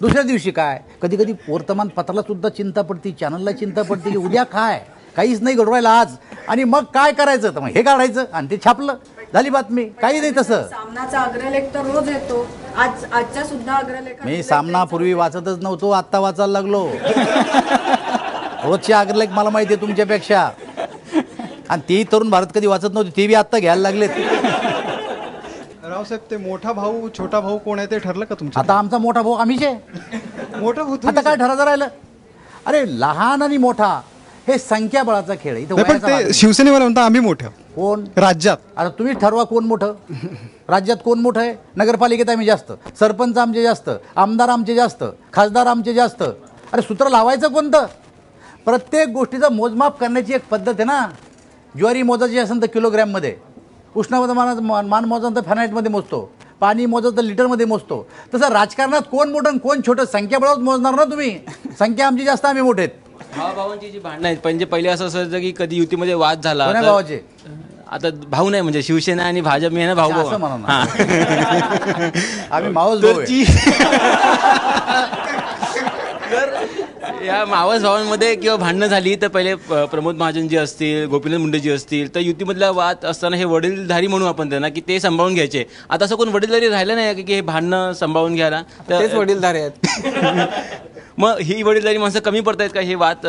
दुसऱ्या दिवशी काय? कधी कधी वर्तमानपत्राला सुद्धा चिंता पडते, चॅनलला चिंता पडते की उद्या काय, काहीच नाही घडवायला आज, आणि मग काय करायचं? तर मग हे काढायचं आणि ते छापलं, झाली बातमी. काही नाही तसं. सामनाचा अग्रलेख तर रोज येतो. आजच्या सुद्धा अग्रलेख मी सामना पूर्वी वाचतच नव्हतो, आत्ता वाचायला लागलो. रोजचे अग्रलेख मला माहिती आहे तुमच्यापेक्षा. आणि तेही तरुण भारत कधी वाचत नव्हते, ते बी आत्ता घ्यायला लागलेत. रावसाहेब, ते मोठा भाऊ छोटा भाऊ कोण आहे ते ठरलं का तुमचं? आता आमचा मोठा भाऊ आम्हीच आहे. मोठा भाऊ आता काय ठरायचं राहिलं? अरे लहान आणि मोठा हे संख्याबळाचा खेळ आहे. इथं वयाचा भाग. शिवसेनेवर म्हणता आम्ही मोठं कोण राज्यात? आता तुम्ही ठरवा कोण मोठं. राज्यात कोण मोठं आहे? नगरपालिकेत आम्ही जास्त, सरपंच आमचे जास्त, आमदार आमचे जास्त, खासदार आमचे जास्त. अरे सूत्र लावायचं कोणतं? प्रत्येक गोष्टीचं मोजमाप करण्याची एक पद्धत आहे ना. ज्वारी मोजायची असेल तर किलोग्रॅममध्ये, उष्णतामान मोजायचं तर फॅनाईटमध्ये मोजतो, पाणी मोजायचं तर लिटरमध्ये मोजतो. तसं राजकारणात कोण मोठं कोण छोटं संख्याबळावर मोजणार ना तुम्ही. संख्या आमची जास्त, आम्ही मोठे आहेत. भावाभावांची जी भांडणं आहेत, म्हणजे पहिले असं असायचं की कधी युतीमध्ये वाद झाला कोण्या भावाचे? आता भाऊ नाही, म्हणजे शिवसेना आणि भाजप मी आहे ना, भाऊ भाऊ. असं म्हणा ना. आम्ही मावस भाऊ आहे. तर या मावस भावांमध्ये किंवा भांडणं झाली तर पहिले प्रमोद महाजनजी असतील, गोपीनाथ मुंडेजी असतील, तर युतीमधला वाद असताना हे वडीलधारी म्हणू आपण त्यांना की ते सांभाळून घ्यायचे. आता असं कोण वडीलधारी राहिलं नाही की हे भांडणं सांभाळून घ्यायला. तेच वडीलधारे आहेत. मग ही वडीलधारी माणसं कमी पडतायत का हे वाद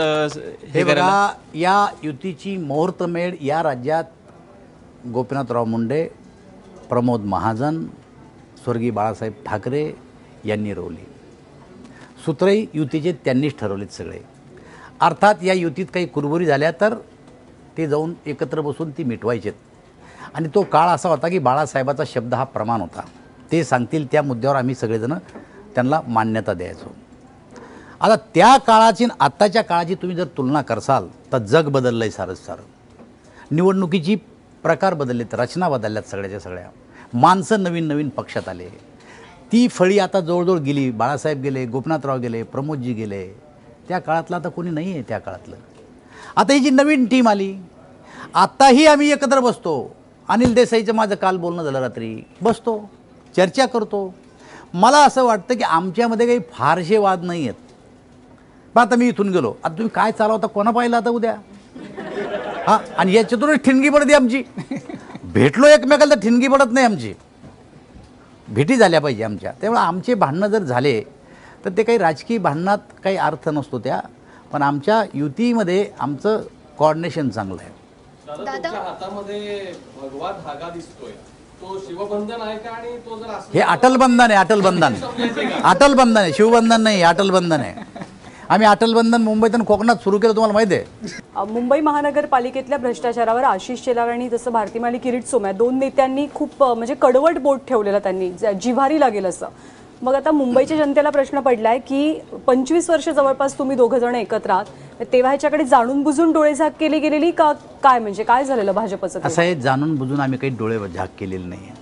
हे बघा, या युतीची मुहूर्तमेढ या राज्यात गोपीनाथराव मुंडे, प्रमोद महाजन, स्वर्गीय बाळासाहेब ठाकरे यांनी रोवली. सूत्रही युतीचे त्यांनीच ठरवलेत सगळे. अर्थात या युतीत काही कुरबुरी झाल्या तर ते जाऊन एकत्र बसून ती मिटवायचेत. आणि तो काळ असा होता की बाळासाहेबाचा शब्द हा प्रमाण होता. ते सांगतील त्या मुद्द्यावर आम्ही सगळेजण त्यांना मान्यता द्यायचो. आता त्या काळाची आत्ताच्या काळाची तुम्ही जर तुलना करसाल तर जग बदललं आहे सारंच सारं. निवडणुकीची प्रकार बदललेत, रचना बदलल्यात सगळ्याच्या सगळ्या. माणसं नवीन नवीन पक्षात आले. ती फळी आता जवळजवळ गेली. बाळासाहेब गेले, गोपीनाथराव गेले, प्रमोदजी गेले. त्या काळातलं आता कोणी नाही आहे त्या काळातलं. आता ही जी नवीन टीम आली, आत्ताही आम्ही एकत्र बसतो. अनिल देसाईचं माझं काल बोलणं झालं, रात्री बसतो, चर्चा करतो. मला असं वाटतं की आमच्यामध्ये काही फारसे वाद नाही आहेत. पण आता मी इथून गेलो, आता तुम्ही काय चालवता कोणा पाहिलं आता उद्या? हां, आणि याच्यातूनच ठिणगी पडते आमची. भेटलो एकमेकाला तर ठिणगी पडत नाही आमची. भेटी झाल्या पाहिजे आमच्या. त्यामुळे आमचे भांडणं जर झाले तर ते काही राजकीय भांडणात काही अर्थ नसतो त्या. पण आमच्या युतीमध्ये आमचं कोऑर्डिनेशन चांगलं आहे. हातामध्ये भगवा धागा दिसतोय, तो शिवबंधन आहे का? आणि तो जर हे अटल बंधन आहे. अटल बंधन, अटल बंधन आहे, शिवबंधन नाही, अटल बंधन आहे. आम्ही अटल बंधन मुंबईत आणि कोकणात सुरू केलं, तुम्हाला माहिती आहे. मुंबई महानगरपालिकेतल्या भ्रष्टाचारावर आशिष शेलार आणि जसं भारतीमाली किरीट सोमय्या दोन नेत्यांनी खूप म्हणजे कडवट बोट ठेवलेलं, त्यांनी जिव्हारी लागेल असं. मग आता मुंबईच्या जनतेला प्रश्न पडलाय की 25 वर्ष जवळपास तुम्ही दोघं जण एकत्र आहात, तेव्हा ह्याच्याकडे जाणून बुजून डोळेझाक केली गेलेली का काय, म्हणजे काय झालेलं भाजपचं तेव्हा? असं आहे, जाणून बुजून आम्ही काही डोळे झाक केलेले नाही आहे.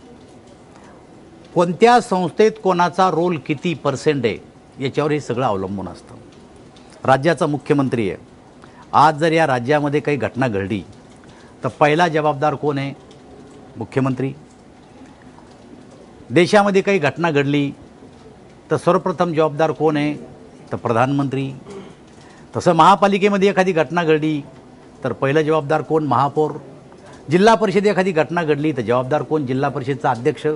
कोणत्या संस्थेत कोणाचा रोल किती % आहे याच्यावर हे सगळं अवलंबून असतं. राज्याचा मुख्यमंत्री आहे, आज जर या राज्यामध्ये काही घटना घडली तर पहिला जबाबदार कोण आहे? मुख्यमंत्री. देशामध्ये काही घटना घडली तर सर्वप्रथम जबाबदार कोण आहे? तर प्रधानमंत्री. तसं महापालिकेमध्ये एखादी घटना घडली तर पहिलं जबाबदार कोण? महापौर. जिल्हा परिषदेत एखादी घटना घडली तर जबाबदार कोण? जिल्हा परिषदेचा अध्यक्ष.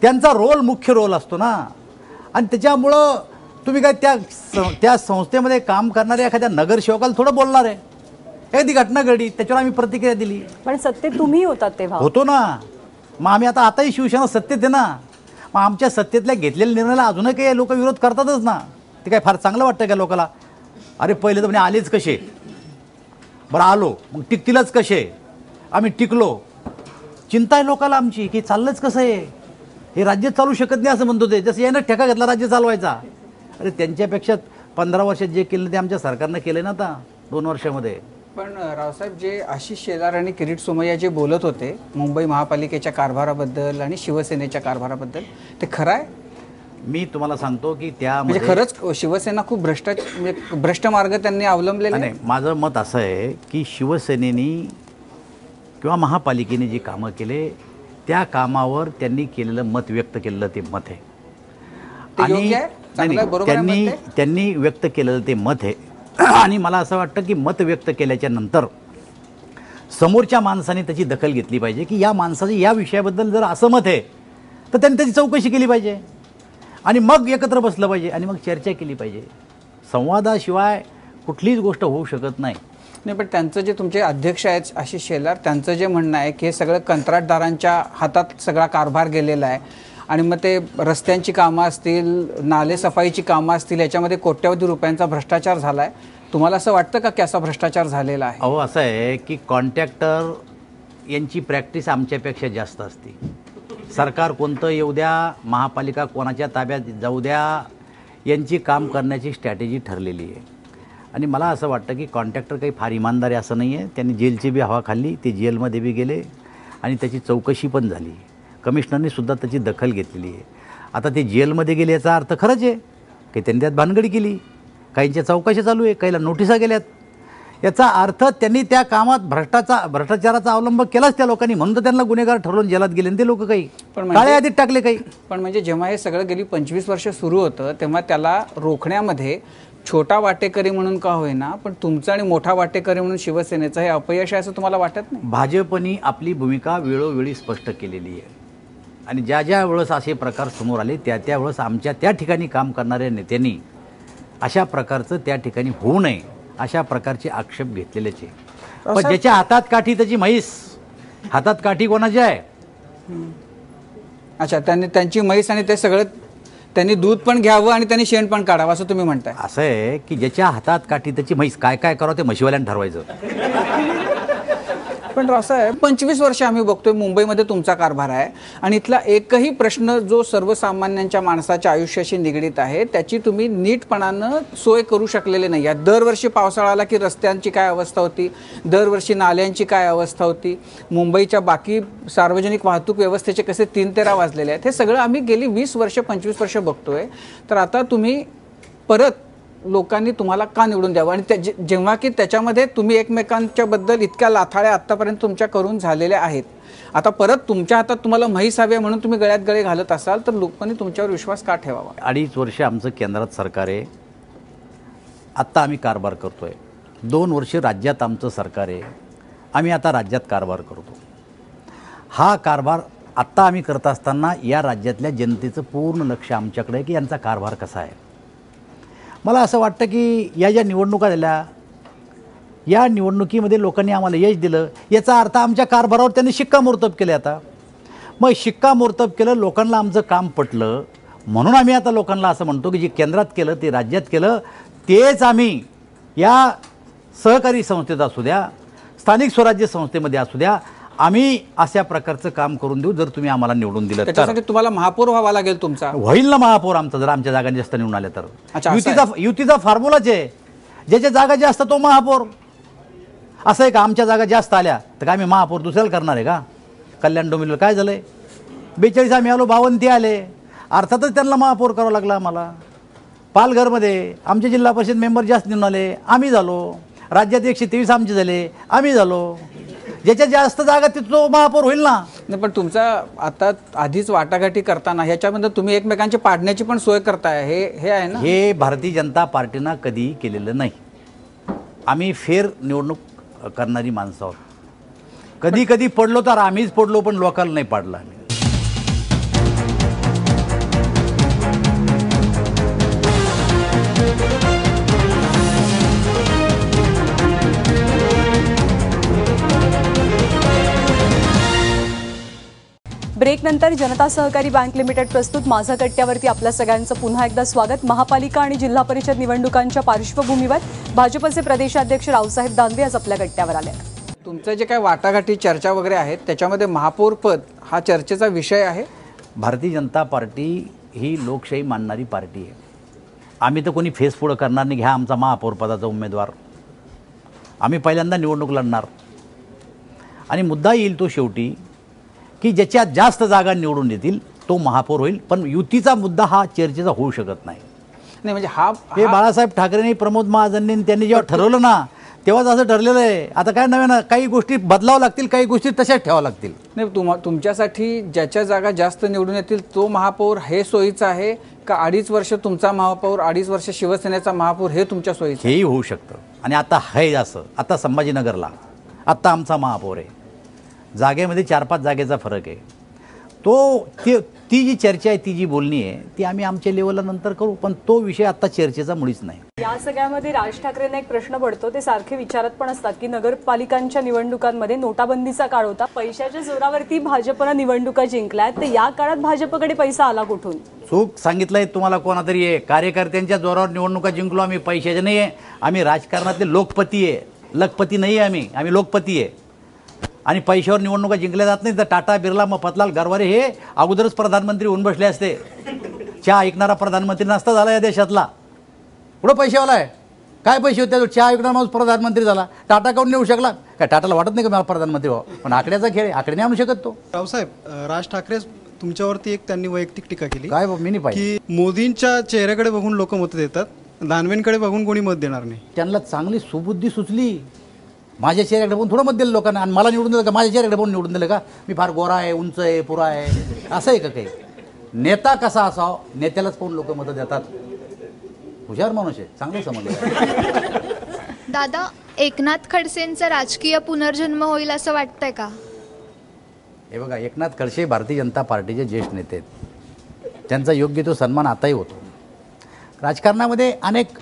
त्यांचा रोल मुख्य रोल असतो ना. आणि त्याच्यामुळं तुम्ही काय त्या संस्थेमध्ये काम करणाऱ्या एखाद्या नगरसेवकाला थोडं बोलणार आहे? एखादी घटना घडली त्याच्यावर आम्ही प्रतिक्रिया दिली. पण सत्तेत तुम्ही होतात तेव्हा. होतो ना. मग आम्ही आताही शिवसेना सत्तेत आहे ना. मग आमच्या सत्तेतल्या घेतलेल्या निर्णयाला अजूनही काही लोक विरोध करतातच ना. ते काय फार चांगलं वाटतं का लोकाला? अरे पहिले तर म्हणे आलेच कसे, बरं आलो, मग टिकतीलच कसे, आम्ही टिकलो. चिंता आहे लोकाला आमची की चाललंच कसं आहे, हे राज्य चालू शकत नाही असं म्हणतो ते. जसं यानं ठेका घेतला राज्य चालवायचा. अरे त्यांच्यापेक्षा 15 वर्षात जे केलं ते आमच्या सरकारनं केलं ना आता 2 वर्षामध्ये. पण रावसाहेब, जे आशिष शेलार आणि किरीट सोमय्या जे बोलत होते मुंबई महापालिकेच्या कारभाराबद्दल आणि शिवसेनेच्या कारभाराबद्दल, ते खरं आहे? मी तुम्हाला सांगतो की म्हणजे त्यामध्ये खरंच शिवसेना खूप भ्रष्ट मार्ग त्यांनी अवलंबलेला आहे? नाही, माझं मत असं आहे की शिवसेनेनी किंवा महापालिकेने जे कामं केले त्या कामावर त्यांनी केलेलं मत व्यक्त केलेलं ते मत आहे. आणि त्यांनी व्यक्त केलेलं ते मत आहे. आणि मला असं वाटतं की मत व्यक्त केल्याच्या नंतर समोरच्या माणसाने त्याची दखल घेतली पाहिजे की या माणसाचं या विषयाबद्दल जर असं मत आहे तर त्यांनी त्याची चौकशी केली पाहिजे आणि मग एकत्र बसलं पाहिजे आणि मग चर्चा केली पाहिजे. संवादाशिवाय कुठलीच गोष्ट होऊ शकत नाही. नाही, पण त्यांचं जे तुमचे अध्यक्ष आहेत आशिष शेलार, त्यांचं जे म्हणणं आहे की हे सगळं कंत्राटदारांच्या हातात सगळा कारभार गेलेला आहे आणि मग ते रस्त्यांची कामं असतील, नाले सफाईची कामं असतील, याच्यामध्ये कोट्यवधी रुपयांचा भ्रष्टाचार झाला आहे. तुम्हाला असं वाटतं का की असा भ्रष्टाचार झालेला आहे? अहो, असं आहे की कॉन्ट्रॅक्टर यांची प्रॅक्टिस आमच्यापेक्षा जास्त असते. सरकार कोणतं येऊ द्या, महापालिका कोणाच्या ताब्यात जाऊ द्या, यांची काम करण्याची स्ट्रॅटेजी ठरलेली आहे. आणि मला असं वाटतं की कॉन्ट्रॅक्टर काही फार इमानदार आहे असं नाही आहे. त्यांनी जेलची बी हवा खाल्ली, ते जेलमध्ये बी गेले आणि त्याची चौकशी पण झाली. कमिशनरने सुद्धा त्याची दखल घेतलेली आहे. आता ते जेलमध्ये गेले याचा अर्थ खरंच आहे की त्यांनी त्यात भानगडी केली. काहींच्या चौकशी चालू आहे, काहीला नोटिसा गेल्यात. याचा अर्थ त्यांनी त्या कामात भ्रष्टाचाराचा अवलंब केलाच त्या लोकांनी, म्हणून तर त्यांना गुन्हेगार ठरवून जेलात गेले ते लोक. काही काळ्या यादीत टाकले काही. पण म्हणजे जेव्हा हे सगळं गेली 25 वर्ष सुरू होतं तेव्हा त्याला रोखण्यामध्ये छोटा वाटेकरी म्हणून का होईना पण तुमचा आणि मोठा वाटेकरी म्हणून शिवसेनेचं हे अपयश आहे असं तुम्हाला वाटत नाही? भाजपनी आपली भूमिका वेळोवेळी स्पष्ट केलेली आहे आणि ज्या वेळेस असे प्रकार समोर आले त्या वेळेस आमच्या त्या ठिकाणी काम करणाऱ्या नेत्यांनी अशा प्रकारचं त्या ठिकाणी होऊ नये अशा प्रकारचे आक्षेप घेतलेलेच आहे. पण ज्याच्या हातात काठी त्याची म्हैस, हातात काठी कोणाची आहे? अच्छा, त्यांची म्हैस आणि ते सगळं त्यांनी दूध पण घ्यावं आणि त्यांनी शेण पण काढावं असं तुम्ही म्हणताय? असं आहे की ज्याच्या हातात काठी त्याची म्हैस, काय काय करावं ते म्हशीवाल्यानं ठरवायचं. पण असं आहे, 25 वर्ष आम्ही बघतोय मुंबईमध्ये तुमचा कारभार आहे आणि इथला एकही प्रश्न जो सर्वसामान्यांच्या माणसाच्या आयुष्याशी निगडीत आहे त्याची तुम्ही नीटपणानं सोय करू शकलेले नाही. दरवर्षी पावसाळा आला की रस्त्यांची काय अवस्था होती, दरवर्षी नाल्यांची काय अवस्था होती, मुंबईच्या बाकी सार्वजनिक वाहतूक व्यवस्थेचे कसे 3-13 वाजलेले आहेत, हे सगळं आम्ही गेली 20 वर्ष 25 वर्ष बघतोय. तर आता तुम्ही परत लोकांनी तुम्हाला का निवडून द्यावं? आणि जेव्हा की त्याच्यामध्ये तुम्ही एकमेकांच्या बद्दल इतक्या लाथाळ्या आतापर्यंत तुमच्या करून झालेल्या आहेत, आता परत तुमच्या हातात तुम्हाला म्हैस हवी म्हणून तुम्ही गळ्यात गळे घालत असाल तर लोकांनी तुमच्यावर विश्वास का ठेवावा? 2.5 वर्ष आमचं केंद्रात सरकार आहे, आत्ता आम्ही कारभार करतोय. 2 वर्ष राज्यात आमचं सरकार आहे, आम्ही आता राज्यात कारभार करतो. हा कारभार आत्ता आम्ही करत असताना या राज्यातल्या जनतेचं पूर्ण लक्ष आमच्याकडे आहे की यांचा कारभार कसा आहे. मला असं वाटतं की या ज्या निवडणुका झाल्या या निवडणुकीमध्ये लोकांनी आम्हाला यश दिलं, याचा अर्थ आमच्या कारभारावर त्यांनी शिक्कामोर्तब केले. आता मग शिक्कामोर्तब केलं, लोकांना आमचं काम पटलं, म्हणून आम्ही आता लोकांना असं म्हणतो की जे केंद्रात केलं ते राज्यात केलं तेच आम्ही या सहकारी संस्थेत असू द्या, स्थानिक स्वराज्य संस्थेमध्ये असू द्या, आम्ही अशा प्रकारचं काम करून देऊ जर तुम्ही आम्हाला निवडून दिलं तर. त्याच्यासाठी तुम्हाला महापौर व्हावा लागेल तुमचा. होईल ना महापौर आमचा जर आमच्या जागा जास्त निवडून आल्या तर. अच्छा, असं युतीचा फॉर्म्युलाच आहे, ज्याच्या जागा जास्त तो महापौर. असं आहे का आमच्या जागा जास्त आल्या तर काय आम्ही महापौर दुसऱ्याला करणार आहे का? कल्याण डोंबिवलीला काय झालंय, 42 आम्ही आलो, 52 ते आले, अर्थातच त्यांना महापौर करावं लागला आम्हाला. पालघरमध्ये आमचे जिल्हा परिषद मेंबर जास्त निवडून आले, आम्ही झालो. राज्यात 123 आमचे झाले, आम्ही झालो. ज्याच्या जास्त जागा तिथं तो महापौर होईल ना. नाही, पण तुमचा आता आधीच वाटाघाटी करताना ह्याच्यामध्ये तुम्ही एकमेकांची पाडण्याची पण सोय करताय, हे आहे ना. हे भारतीय जनता पार्टीनं कधी केलेलं नाही. आम्ही फेर निवडणूक करणारी माणसं आहोत. कधी कधी पडलो तर आम्हीच पडलो, पण लोकांना नाही पाडलं आम्ही. ब्रेक नंतर जनता सहकारी बँक लिमिटेड प्रस्तुत माझा कट्ट्यावरती आपल्या सगळ्यांचं पुन्हा एकदा स्वागत. महापालिका आणि जिल्हा परिषद निवडणुकांच्या पार्श्वभूमीवर भाजपचे प्रदेशाध्यक्ष रावसाहेब दानवे आज आपल्या कट्ट्यावर आले. तुमचं जे काय वाटाघाटी चर्चा वगैरे आहेत त्याच्यामध्ये महापौर पद हा चर्चेचा विषय आहे. भारतीय जनता पार्टी ही लोकशाही मानणारी पार्टी आहे. आम्ही तर कोणी फेस पुढं करणार नाही, घ्या आमचा महापौर पदाचा उमेदवार. आम्ही पहिल्यांदा निवडणूक लढणार आणि मुद्दा येईल तो शेवटी की ज्याच्यात जास्त जागा निवडून येतील तो महापौर होईल. पण युतीचा मुद्दा हा चर्चेचा होऊ शकत नाही. नाही म्हणजे हा हे बाळासाहेब ठाकरेंनी, प्रमोद महाजननी त्यांनी जेव्हा ठरवलं ना तेव्हाच असं ठरलेलं आहे. आता काय नव्हे ना, काही गोष्टी बदलावं लागतील, काही गोष्टी तशाच ठेवावं लागतील. नाही, तुमच्यासाठी ज्याच्या जागा जास्त निवडून येतील तो महापौर हे सोयीचं आहे का 2.5 वर्ष तुमचा महापौर, 2.5 वर्ष शिवसेनेचा महापौर हे तुमच्या सोयीचं? हेही होऊ शकतं. आणि आता आहे असं, आता संभाजीनगरला आत्ता आमचा महापौर आहे, जागेमध्ये 4-5 जागेचा फरक आहे. ती जी चर्चा आहे, ती जी बोलणी आहे ती आम्ही आमच्या लेवलला नंतर करू, पण तो विषय आता चर्चेचा मुळीच नाही. या सगळ्यामध्ये राज ठाकरेंना एक प्रश्न पडतो, ते सारखे विचारत पण असतात की नगरपालिकांच्या निवडणुकांमध्ये नोटाबंदीचा काळ होता, पैशाच्या जोरावरती भाजपनं निवडणुका जिंकल्यात, तर या काळात भाजपकडे पैसा आला कुठून? चूक सांगितलंय तुम्हाला कोणातरी आहे. कार्यकर्त्यांच्या जोरावर निवडणुका जिंकलो आम्ही, पैशाचे नाही आहे. आम्ही राजकारणातले लोकपती आहे, लखपती नाही आहे. आम्ही लोकपती आहे आणि पैशावर निवडणुका जिंकल्या जात नाही. तर टाटा, बिर्ला, मफतलाल, गरवारे हे अगोदरच प्रधानमंत्री होऊन बसले असते. चहा ऐकणारा प्रधानमंत्री नसता झाला या देशातला. पुढं पैशावाला आहे, काय पैसे होते चहा ऐकणारा माणूस प्रधानमंत्री झाला. टाटा काऊन नेऊ शकला? काय टाटाला वाटत नाही का मला प्रधानमंत्री व्हावं? पण आकड्याचा खेळ, आकडे नाही आणू शकत तो. रावसाहेब, राज ठाकरे तुमच्यावरती एक त्यांनी वैयक्तिक टीका केली. काय मी नाही पाहिजे की मोदींच्या चेहऱ्याकडे बघून लोक मत देतात, दानवेंकडे बघून कोणी मत देणार नाही. त्यांना चांगली सुबुद्धी सुचली. माझ्या चेहऱ्याकडे बघून थोडं मत दिलं लोकांना आणि मला निवडून दिलं का? माझ्या चेहऱ्याकडे बघून निवडून दिलं का? मी फार गोरा आहे, उंच आहे, पुरा आहे, असं आहे का काही? नेता कसा असावा, नेत्यालाच पाहून लोक मतं देतात. हुशार माणूस आहे, चांगलं समजलं. दादा, एकनाथ खडसेंचा राजकीय पुनर्जन्म होईल असं वाटतंय का? हे बघा, एकनाथ खडसे भारतीय जनता पार्टीचे ज्येष्ठ नेते आहेत. त्यांचा योग्य तो सन्मान आताही होतो. राजकारणामध्ये अनेक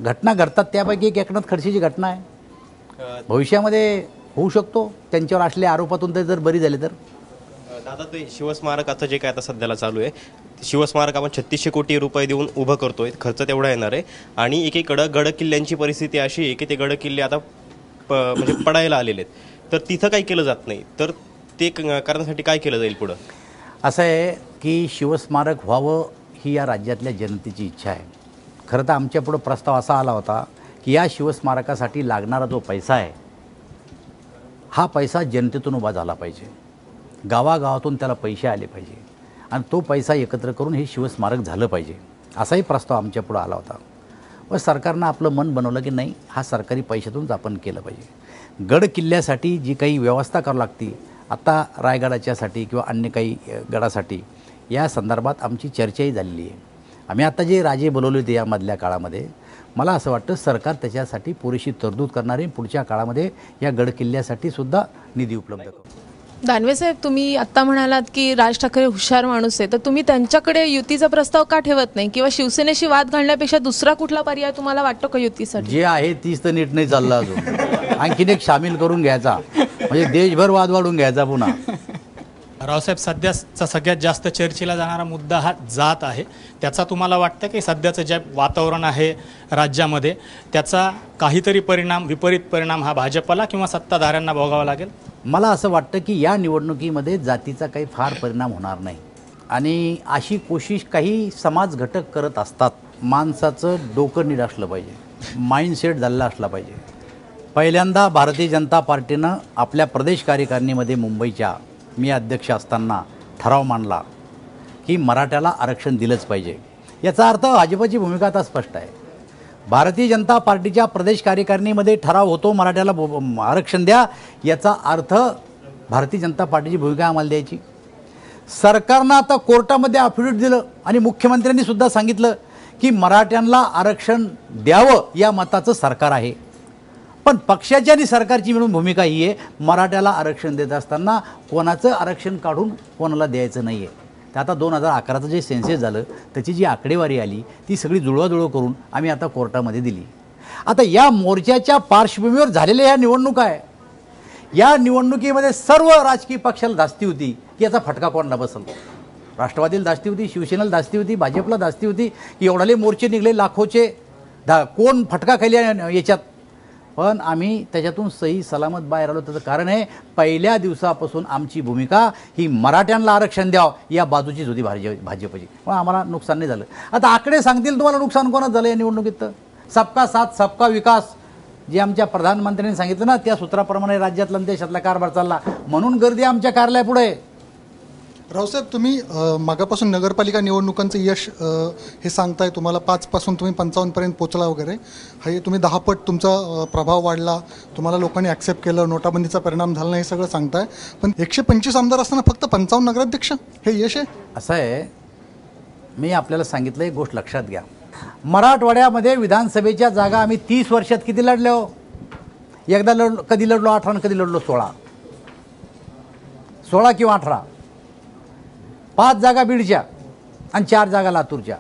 घटना घडतात, त्यापैकी एक एकनाथ खडसेची घटना आहे. भविष्यामध्ये होऊ शकतो त्यांच्यावर असलेल्या आरोपातून ते जर बरी झाले तर. दादा, ते शिवस्मारकाचं जे काय आता सध्याला चालू आहे, शिवस्मारक आपण 3600 कोटी रुपये देऊन उभं करतोय, खर्च तेवढा येणार आहे. आणि एकीकडं गड किल्ल्यांची परिस्थिती अशी आहे की ते गड किल्ले आता म्हणजे पडायला आलेले आहेत. तर तिथं काही केलं जात नाही, तर ते करण्यासाठी काय केलं जाईल पुढं? असं आहे की शिवस्मारक व्हावं ही या राज्यातल्या जनतेची इच्छा आहे. खरं तर आमच्या पुढं प्रस्ताव असा आला होता की या शिवस्मारकासाठी लागणारा जो पैसा आहे हा पैसा जनतेतून उभा झाला पाहिजे, गावागावातून त्याला पैसे आले पाहिजे आणि तो पैसा एकत्र करून हे शिवस्मारक झालं पाहिजे, असाही प्रस्ताव आमच्या पुढं आला होता. व सरकारनं आपलं मन बनवलं की नाही, हा सरकारी पैशातूनच आपण केलं पाहिजे. गड किल्ल्यासाठी जी काही व्यवस्था करावी लागती, आता रायगडाच्यासाठी किंवा अन्य काही गडासाठी, या संदर्भात आमची चर्चाही झालेली आहे. आम्ही आता जे राजे बोलवले होते यामधल्या काळामध्ये, मला असं वाटतं सरकार त्याच्यासाठी पुरेशी तरतूद करणारे पुढच्या काळामध्ये या गड किल्ल्यासाठी सुद्धा निधी उपलब्ध करू. दानवे साहेब, तुम्ही आत्ता म्हणालात की राज ठाकरे हुशार माणूस आहे, तर तुम्ही त्यांच्याकडे युतीचा प्रस्ताव का ठेवत नाही? किंवा शिवसेनेशी वाद घालण्यापेक्षा दुसरा कुठला पर्याय तुम्हाला वाटतो का युतीसाठी? जे आहे तीच तर नीट नाही चाललं अजून. आणखीन एक सामील करून घ्यायचा म्हणजे देशभर वाद वाढून घ्यायचा पुन्हा. रावसाहेब, सध्याचा सगळ्यात जास्त चर्चेला जाणारा मुद्दा हा जात आहे. त्याचा तुम्हाला वाटतं की सध्याचं जे वातावरण आहे राज्यामध्ये त्याचा काहीतरी परिणाम, विपरीत परिणाम हा भाजपला किंवा सत्ताधाऱ्यांना भोगावा लागेल? मला असं वाटतं की या निवडणुकीमध्ये जातीचा काही फार परिणाम होणार नाही आणि अशी कोशिश काही समाज घटक करत असतात. माणसाचं डोकं नीट असलं पाहिजे, माइंडसेट झालेला असला पाहिजे. पहिल्यांदा भारतीय जनता पार्टीनं आपल्या प्रदेश कार्यकारिणीमध्ये मुंबईच्या मी अध्यक्ष असताना ठराव मांडला की मराठ्याला आरक्षण दिलंच पाहिजे. याचा अर्थ भाजपची भूमिका आता स्पष्ट आहे. भारतीय जनता पार्टीच्या प्रदेश कार्यकारिणीमध्ये ठराव होतो मराठ्याला आरक्षण द्या, याचा अर्थ भारतीय जनता पार्टीची भूमिका आम्हाला द्यायची. सरकारनं आता कोर्टामध्ये अफिडेव्हिट दिलं आणि मुख्यमंत्र्यांनी सुद्धा सांगितलं की मराठ्यांना आरक्षण द्यावं या मताचं सरकार आहे. पण पक्षाची आणि सरकारची मिळून भूमिका ही आहे, मराठ्याला आरक्षण देत असताना कोणाचं आरक्षण काढून कोणाला द्यायचं नाही आहे. तर आता 2011चं जे सेन्सेस झालं त्याची जी आकडेवारी आली ती सगळी जुळवाजुळव करून आम्ही आता कोर्टामध्ये दिली. आता या मोर्चाच्या पार्श्वभूमीवर झालेल्या ह्या निवडणुका आहे. या निवडणुकीमध्ये सर्व राजकीय पक्षाला धास्ती होती की याचा फटका कोणाला बसल. राष्ट्रवादीला धास्ती होती, शिवसेनेला धास्ती होती, भाजपला धास्ती होती की एवढाले मोर्चे निघले लाखोचे, कोण फटका खाली याच्यात. पण आम्ही त्याच्यातून सही सलामत बाहेर आलो. त्याचं कारण आहे पहिल्या दिवसापासून आमची भूमिका ही मराठ्यांना आरक्षण द्यावं या बाजूचीच होती भाजपची. पण आम्हाला नुकसान नाही झालं. आता आकडे सांगतील तुम्हाला नुकसान कोणाच झालं या निवडणुकीत. सबका साथ सबका विकास जे आमच्या प्रधानमंत्र्यांनी सांगितलं ना, त्या सूत्राप्रमाणे राज्यातला देशातला कारभार चालला. म्हणून गर्दी आमच्या कार्यालयापुढे. रावसाहेब, तुम्ही मागापासून नगरपालिका निवडणुकांचं यश हे सांगताय, तुम्हाला 5पासून तुम्ही 55पर्यंत पोचला वगैरे, हे तुम्ही 10 पट तुमचा प्रभाव वाढला, तुम्हाला लोकांनी ॲक्सेप्ट केलं, नोटाबंदीचा परिणाम झाला नाही, हे सगळं सांगताय. पण 125 आमदार असताना फक्त 55 नगराध्यक्ष, हे यश आहे? असं आहे, मी आपल्याला सांगितलं एक गोष्ट लक्षात घ्या. मराठवाड्यामध्ये विधानसभेच्या जागा आम्ही 30 वर्षात किती लढल्या हो? एकदा कधी लढलो 18 आणि कधी लढलो 16 किंवा 18. 5 जागा बीडच्या आणि 4 जागा लातूरच्या,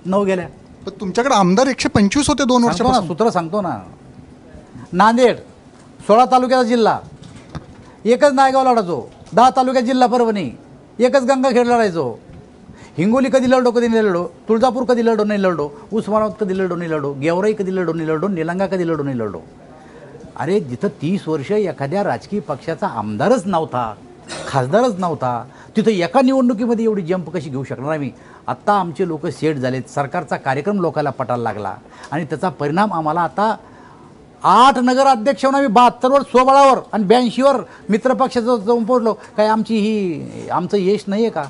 9 गेल्या. पण तुमच्याकडे आमदार 125 होते 2 वर्षापासून. सूत्र सांगतो ना. नांदेड 16 तालुक्याचा जिल्हा, एकच नायगाव लढायचो. 10 तालुक्यात जिल्हा परभणी, एकच गंगाखेड लढायचो. हिंगोली कधी लढलो कधी नाही लढलो, तुळजापूर कधी लढो नाही लढलो, उस्मानाबाद कधी लढो नाही लढो, गेवराई कधी लढो नाही लढो, निलंगा कधी लढो नाही लढो. अरे जिथं 30 वर्ष एखाद्या राजकीय पक्षाचा आमदारच नव्हता, खासदारच नव्हता, तिथं एका निवडणुकीमध्ये एवढी जंप कशी घेऊ शकणार आम्ही? आत्ता आमचे लोक सेट झालेत, सरकारचा कार्यक्रम लोकांना पटायला लागला आणि त्याचा परिणाम आम्हाला आता 8 नगराध्यक्षांना आम्ही 72वर स्वबळावर आणि 82वर मित्रपक्षाचं जाऊन पोहोचलो. काय आमचं यश नाही आहे का?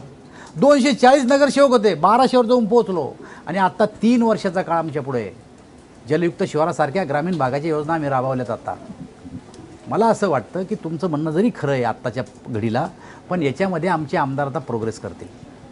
240 नगरसेवक होते, 1200वर जाऊन पोहोचलो आणि आत्ता 3 वर्षाचा काळ आमच्या पुढे. जलयुक्त शिवारासारख्या ग्रामीण भागाच्या योजना आम्ही राबवल्यात. आता मला असं वाटतं की तुमचं म्हणणं जरी खरं आहे आत्ताच्या घडीला, पण याच्यामध्ये आमचे आमदार आता प्रोग्रेस करतील.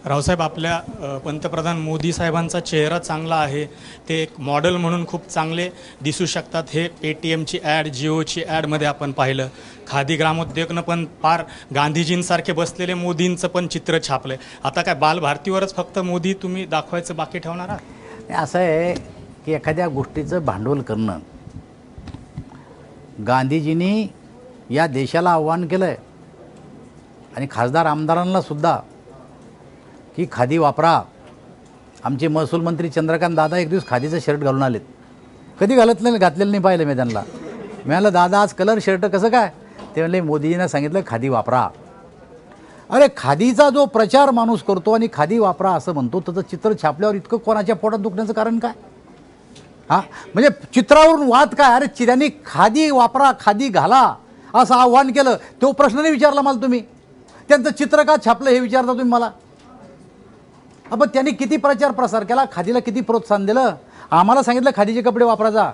रावसाहेब, आपल्या पंतप्रधान मोदी साहेबांचा चेहरा चांगला आहे, ते एक मॉडेल म्हणून खूप चांगले दिसू शकतात. हे पेटीएमची ॲड, जिओची ॲडमध्ये आपण पाहिलं. खादी ग्रामोद्योगनं पण पार गांधीजींसारखे बसलेले मोदींचं पण चित्र छापलं आहे. आता काय बालभारतीवरच फक्त मोदी तुम्ही दाखवायचं बाकी ठेवणार आहात? असं आहे की एखाद्या गोष्टीचं भांडवल करणं, गांधीजींनी या देशाला आव्हान केलं आहे आणि खासदार आमदारांना सुद्धा की खादी वापरा. आमचे महसूल मंत्री चंद्रकांत दादा एक दिवस खादीचं शर्ट घालून आलेत. कधी घातलेलं नाही पाहिलं मी त्यांना. मी म्हणालं दादा आज कलर शर्ट कसं काय? ते म्हणले मोदीजींना सांगितलं खादी वापरा. अरे खादीचा जो प्रचार माणूस करतो आणि खादी वापरा असं म्हणतो, त्याचं चित्र छापल्यावर इतकं कोणाच्या पोटात दुखण्याचं कारण काय? हां, म्हणजे चित्रावरून वाद काय? अरे त्यांनी खादी वापरा, खादी घाला असं आव्हान केलं, तो प्रश्न नाही विचारला मला तुम्ही. त्यांचं चित्र का छापलं हे विचारता तुम्ही मला. पण त्यांनी किती प्रचार प्रसार केला, खादीला किती प्रोत्साहन दिलं. आम्हाला सांगितलं खादीचे कपडे वापरायचा.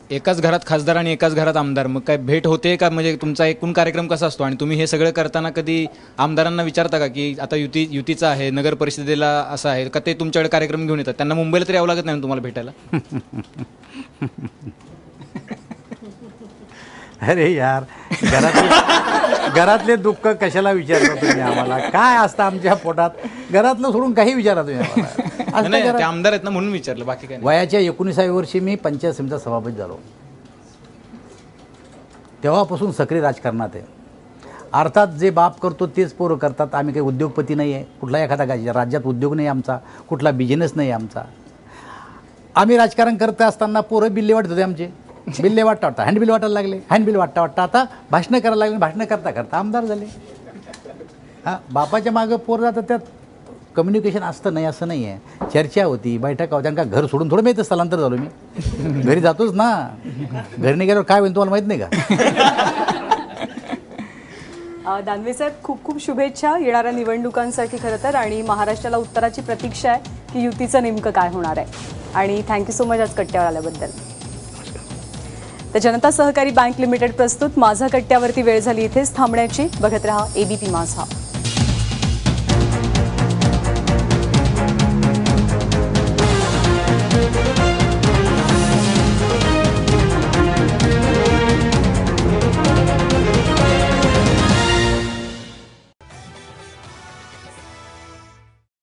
एकाच घरात खासदार आणि एकाच घरात आमदार, मग काय भेट होते का? म्हणजे तुमचा एकूण कार्यक्रम कसा असतो? आणि तुम्ही हे सगळं करताना कधी आमदारांना विचारता का की आता युतीचा आहे, नगर परिषदेला असं आहे का, ते तुमच्याकडे कार्यक्रम घेऊन येतात? त्यांना मुंबईला तरी यावं लागत नाही तुम्हाला भेटायला? अरे यार, घरातले दुःख कशाला विचारता तुम्ही आम्हाला? काय असतं आमच्या पोटात? घरातलं सोडून काही विचारा तुम्ही आम्हाला. ते आमदार आहेत ना म्हणून विचारलं, बाकी काय. वयाच्या 19व्या वर्षी मी पंचायत समितीचा सभापती झालो. तेव्हापासून सक्रिय राजकारणात आहे. अर्थात जे बाप करतो तेच पोरं करतात. आम्ही काही उद्योगपती नाही आहे. कुठला एखादा राज्यात उद्योग नाही आमचा, कुठला बिझनेस नाही आमचा. आम्ही राजकारण करत असताना पोरं बिल्ले वाटत होते आमचे. बिल्ले वाटता वाटता हँडबिल वाटायला लागले, हँडबिल वाटता वाटता आता भाषणं करायला लागले, भाषणं करता करता आमदार झाले. हां, बापाच्या मागं पोर जातं, त्यात कम्युनिकेशन असतं नाही असं नाही आहे. चर्चा होती, बैठका होत्या, का घर सोडून थोडं माहिती स्थलांतर झालो मी. घरी जातोच ना, घरी नाही गेल्यावर काय होईल तुम्हाला माहीत नाही का? दानवे साहेब, खूप खूप शुभेच्छा येणाऱ्या निवडणुकांसाठी खरं तर, आणि महाराष्ट्राला उत्तराची प्रतीक्षा आहे की युतीचं नेमकं काय होणार आहे. आणि थँक्यू सो मच आज कट्ट्यावर आल्याबद्दल. तर जनता सहकारी बँक लिमिटेड प्रस्तुत माझा कट्ट्यावरती वेळ झाली इथेच थांबण्याची. बघत रहा ABP माझा.